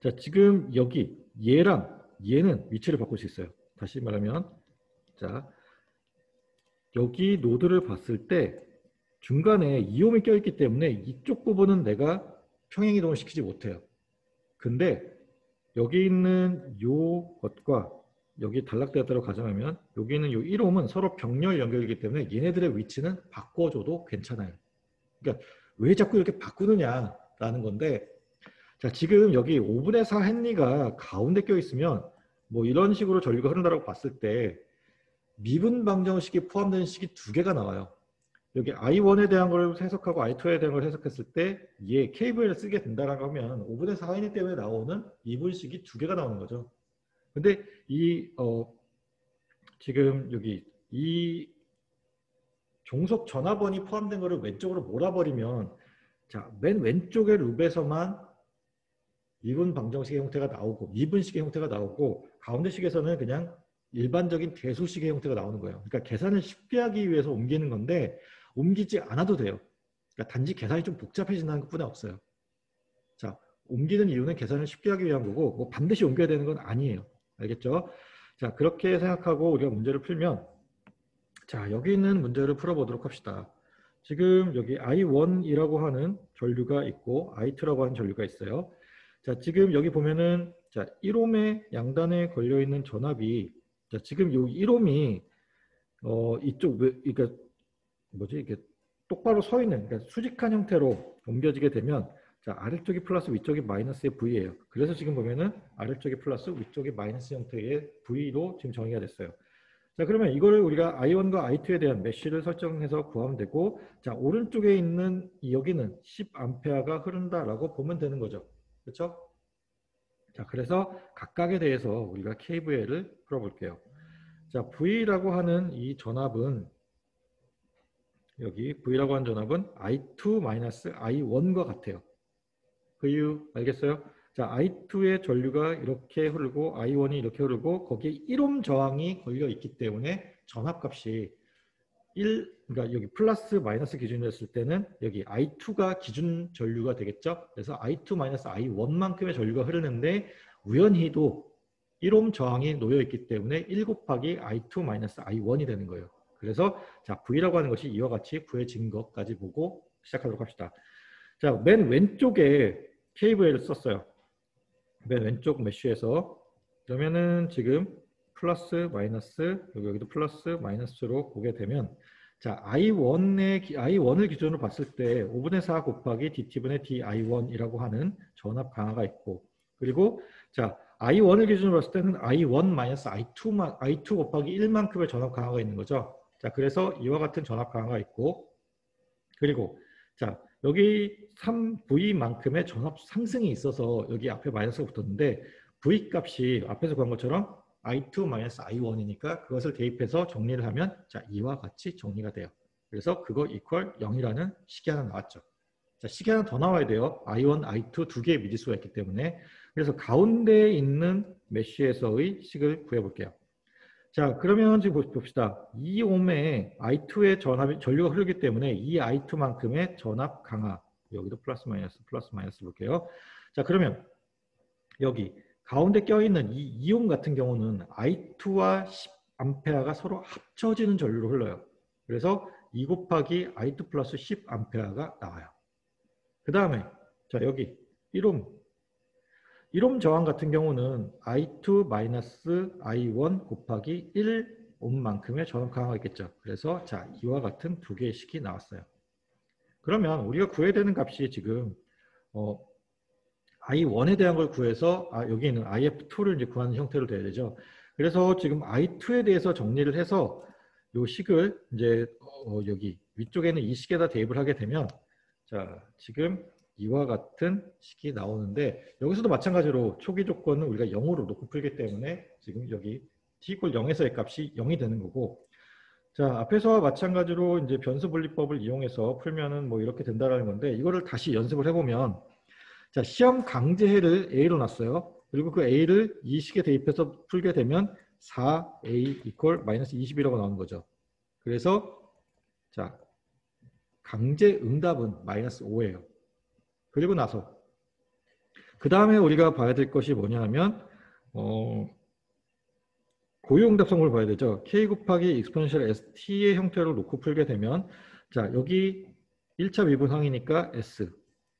자, 지금 여기 얘랑 얘는 위치를 바꿀 수 있어요. 다시 말하면 자, 여기 노드를 봤을 때 중간에 이옴이 껴있기 때문에 이쪽 부분은 내가 평행이동을 시키지 못해요. 근데 여기 있는 요 것과 여기 단락되었다고 가정하면 여기 있는 요 1옴은 서로 병렬 연결이기 때문에 얘네들의 위치는 바꿔줘도 괜찮아요. 그러니까 왜 자꾸 이렇게 바꾸느냐라는 건데 자, 지금 여기 5분의 4 헨리가 가운데 껴있으면 뭐 이런 식으로 전류가 흐른다고 봤을 때 미분 방정식이 포함된 식이 두 개가 나와요. 여기 I1에 대한 걸 해석하고 I2에 대한 걸 해석했을 때 얘 KVL을 쓰게 된다라고 하면 5분의 4 헨리 때문에 나오는 미분식이 두 개가 나오는 거죠. 근데 이 지금 여기 이 종속 전압원이 포함된 거를 왼쪽으로 몰아버리면 자, 맨 왼쪽의 룹에서만 미분 방정식의 형태가 나오고 미분식의 형태가 나오고 가운데식에서는 그냥 일반적인 대수식의 형태가 나오는 거예요. 그러니까 계산을 쉽게 하기 위해서 옮기는 건데 옮기지 않아도 돼요. 그러니까 단지 계산이 좀 복잡해진다는 것뿐이 없어요. 자, 옮기는 이유는 계산을 쉽게 하기 위한 거고 뭐 반드시 옮겨야 되는 건 아니에요. 알겠죠? 자, 그렇게 생각하고 우리가 문제를 풀면 자, 여기 있는 문제를 풀어보도록 합시다. 지금 여기 I1이라고 하는 전류가 있고 I2라고 하는 전류가 있어요. 자, 지금 여기 보면은 자, 1옴의 양단에 걸려 있는 전압이 자, 지금 요 1옴이 이쪽 그러니까 뭐지? 이게 똑바로 서 있는 그러니까 수직한 형태로 옮겨지게 되면 자, 아래쪽이 플러스 위쪽이 마이너스의 V예요. 그래서 지금 보면은 아래쪽이 플러스 위쪽이 마이너스 형태의 V로 지금 정의가 됐어요. 자, 그러면 이거를 우리가 I1과 I2에 대한 메쉬를 설정해서 구하면 되고 자, 오른쪽에 있는 여기는 10A가 흐른다라고 보면 되는 거죠. 그렇죠? 자, 그래서 각각에 대해서 우리가 KVL을 풀어볼게요. 자, V라고 하는 이 전압은 여기 V라고 하는 전압은 I2-I1과 같아요. 그 이유 알겠어요? 자, I2의 전류가 이렇게 흐르고 I1이 이렇게 흐르고 거기에 1옴 저항이 걸려 있기 때문에 전압값이 1, 그러니까 여기 플러스 마이너스 기준이었을 때는 여기 I2가 기준 전류가 되겠죠? 그래서 I2-I1만큼의 전류가 흐르는데 우연히도 1옴 저항이 놓여 있기 때문에 1 곱하기 I2-I1이 되는 거예요. 그래서 자, V라고 하는 것이 이와 같이 구해진 것까지 보고 시작하도록 합시다. 자, 맨 왼쪽에 KVL을 썼어요. 맨 왼쪽 메쉬에서 그러면은 지금 플러스 마이너스 여기도 플러스 마이너스로 보게 되면 자, I1을 기준으로 봤을 때 5분의 4 곱하기 DT분의 DI1이라고 하는 전압 강화가 있고 그리고 자, I1을 기준으로 봤을 때는 I1-I2 곱하기 1만큼의 전압 강화가 있는 거죠. 자, 그래서 이와 같은 전압 강화가 있고 그리고 자, 여기 3V만큼의 전압 상승이 있어서 여기 앞에 마이너스가 붙었는데 V 값이 앞에서 구한 것처럼 I2-I1이니까 그것을 대입해서 정리를 하면 자, 이와 같이 정리가 돼요. 그래서 그거 이퀄 0이라는 식이 하나 나왔죠. 자, 식이 하나 더 나와야 돼요. I1, I2 두 개의 미지수가 있기 때문에. 그래서 가운데에 있는 메쉬에서의 식을 구해볼게요. 자, 그러면 지금 봅시다. 이 옴에 I2의 전류가 흐르기 때문에 이 I2만큼의 전압 강화. 여기도 플러스 마이너스 볼게요. 자, 그러면 여기 가운데 껴있는 이 이온 같은 경우는 I2와 10A가 서로 합쳐지는 전류로 흘러요. 그래서 2 곱하기 I2 플러스 10A가 나와요. 그 다음에 자, 여기 1옴. 이롬 저항 같은 경우는 I2 마이너스 I1 곱하기 1 옴만큼의 전압 강화가 있겠죠. 그래서 자, 이와 같은 두 개의 식이 나왔어요. 그러면 우리가 구해야 되는 값이 지금 I1에 대한 걸 구해서 여기 있는 IF2를 이제 구하는 형태로 돼야 되죠. 그래서 지금 I2에 대해서 정리를 해서 요 식을 이제 여기 위쪽에는 이 식에다 대입을 하게 되면 자, 지금 이와 같은 식이 나오는데 여기서도 마찬가지로 초기 조건은 우리가 0으로 놓고 풀기 때문에 지금 여기 t = 0에서의 값이 0이 되는 거고 자, 앞에서와 마찬가지로 이제 변수 분리법을 이용해서 풀면은 뭐 이렇게 된다라는 건데 이거를 다시 연습을 해보면 자, 시험 강제해를 A로 놨어요. 그리고 그 A를 이 식에 대입해서 풀게 되면 4A 이퀄 마이너스 20이라고 나오는 거죠. 그래서 자, 강제 응답은 마이너스 5예요. 그리고 나서 그 다음에 우리가 봐야 될 것이 뭐냐 하면 고유응답성분을 봐야 되죠. K 곱하기 익스포넨셜 ST의 형태로 놓고 풀게 되면 자, 여기 1차 미분 항이니까 S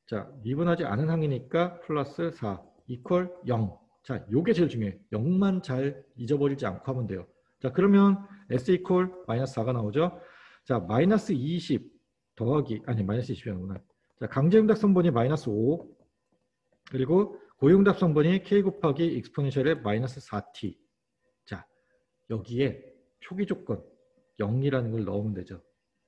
자, 미분하지 않은 항이니까 플러스 4 이퀄 0. 자, 요게 제일 중요해요. 0만 잘 잊어버리지 않고 하면 돼요. 자, 그러면 S 이퀄 마이너스 4가 나오죠. 자, 마이너스 20 더하기 마이너스 20이 나오구나. 자, 강제응답 성분이 마이너스 5 그리고 고유응답 성분이 K 곱하기 익스포넨셜의 마이너스 4t. 자, 여기에 초기 조건 0이라는 걸 넣으면 되죠.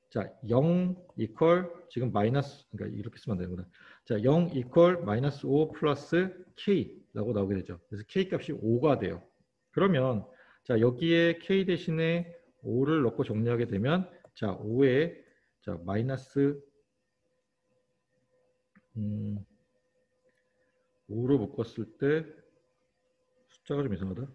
자, 0 이퀄 지금 마이너스 그러니까 이렇게 쓰면 되는구나. 자, 0 이퀄 마이너스 5 플러스 K라고 나오게 되죠. 그래서 K 값이 5가 돼요. 그러면 자, 여기에 K 대신에 5를 넣고 정리하게 되면 자, 5에 자, 마이너스 5로 묶었을 때 숫자가 좀 이상하다.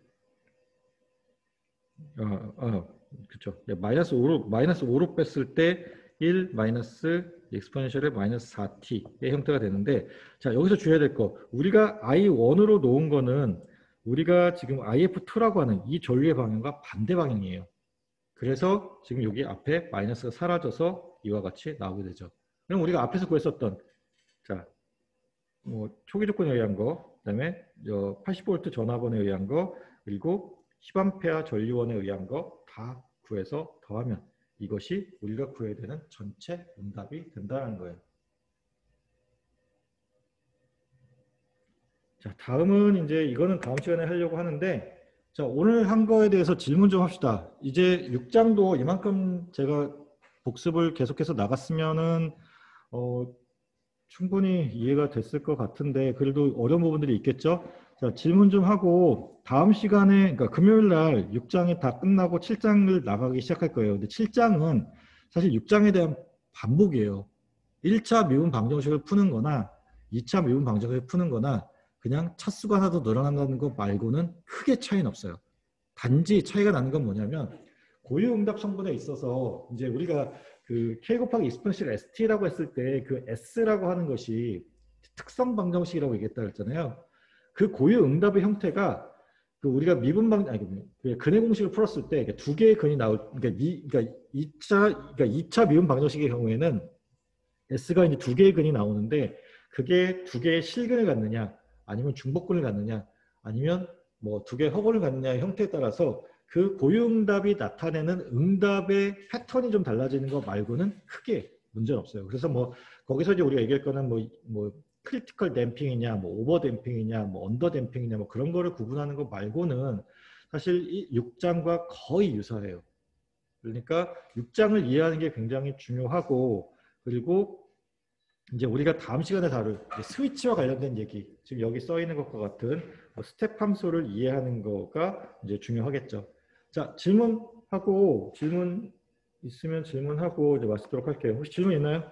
그쵸. 마이너스 5로 뺐을 때 1 마이너스 익스포넨셜의 마이너스 4t의 형태가 되는데 자, 여기서 주의해야 될 거 우리가 I1으로 놓은 거는 우리가 지금 IF2라고 하는 이 전류의 방향과 반대 방향이에요. 그래서 지금 여기 앞에 마이너스가 사라져서 이와 같이 나오게 되죠. 그럼 우리가 앞에서 구했었던 자, 초기 조건에 의한 거, 그다음에 80V 전압원에 의한 거, 그리고 10A 전류원에 의한 거 다 구해서 더하면 이것이 우리가 구해야 되는 전체 응답이 된다는 거예요. 자, 다음은 이제 이거는 다음 시간에 하려고 하는데 자, 오늘 한 거에 대해서 질문 좀 합시다. 이제 6장도 이만큼 제가 복습을 계속해서 나갔으면은 충분히 이해가 됐을 것 같은데 그래도 어려운 부분들이 있겠죠? 자, 질문 좀 하고 다음 시간에 그러니까 금요일 날 6장이 다 끝나고 7장을 나가기 시작할 거예요. 근데 7장은 사실 6장에 대한 반복이에요. 1차 미분 방정식을 푸는 거나 2차 미분 방정식을 푸는 거나 그냥 차수가 하나 더 늘어난다는 거 말고는 크게 차이는 없어요. 단지 차이가 나는 건 뭐냐면 고유응답 성분에 있어서 이제 우리가 그 K 곱하기 익스포넨셜 ST라고 했을 때 그 S라고 하는 것이 특성 방정식이라고 얘기했다 그랬잖아요. 그 고유응답의 형태가 그 우리가 미분 방 근해 공식을 풀었을 때 두 개의 근이 나올 그러니까 2차 미분 방정식의 경우에는 S가 이제 두 개의 근이 나오는데 그게 두 개의 실근을 갖느냐 아니면 중복근을 갖느냐 아니면 뭐 두 개의 허근을 갖느냐의 형태에 따라서 그 고유응답이 나타내는 응답의 패턴이 좀 달라지는 거 말고는 크게 문제는 없어요. 그래서 뭐 거기서 이제 우리가 얘기할 거는 뭐 크리티컬 댐핑이냐, 뭐 오버 댐핑이냐, 뭐 언더 댐핑이냐, 뭐 그런 거를 구분하는 거 말고는 사실 이 6장과 거의 유사해요. 그러니까 6장을 이해하는 게 굉장히 중요하고 그리고 이제 우리가 다음 시간에 다룰 스위치와 관련된 얘기, 지금 여기 써 있는 것과 같은 스텝 함수를 이해하는 거가 이제 중요하겠죠. 자, 질문 있으면 질문하고 이제 마치도록 할게요. 혹시 질문 있나요?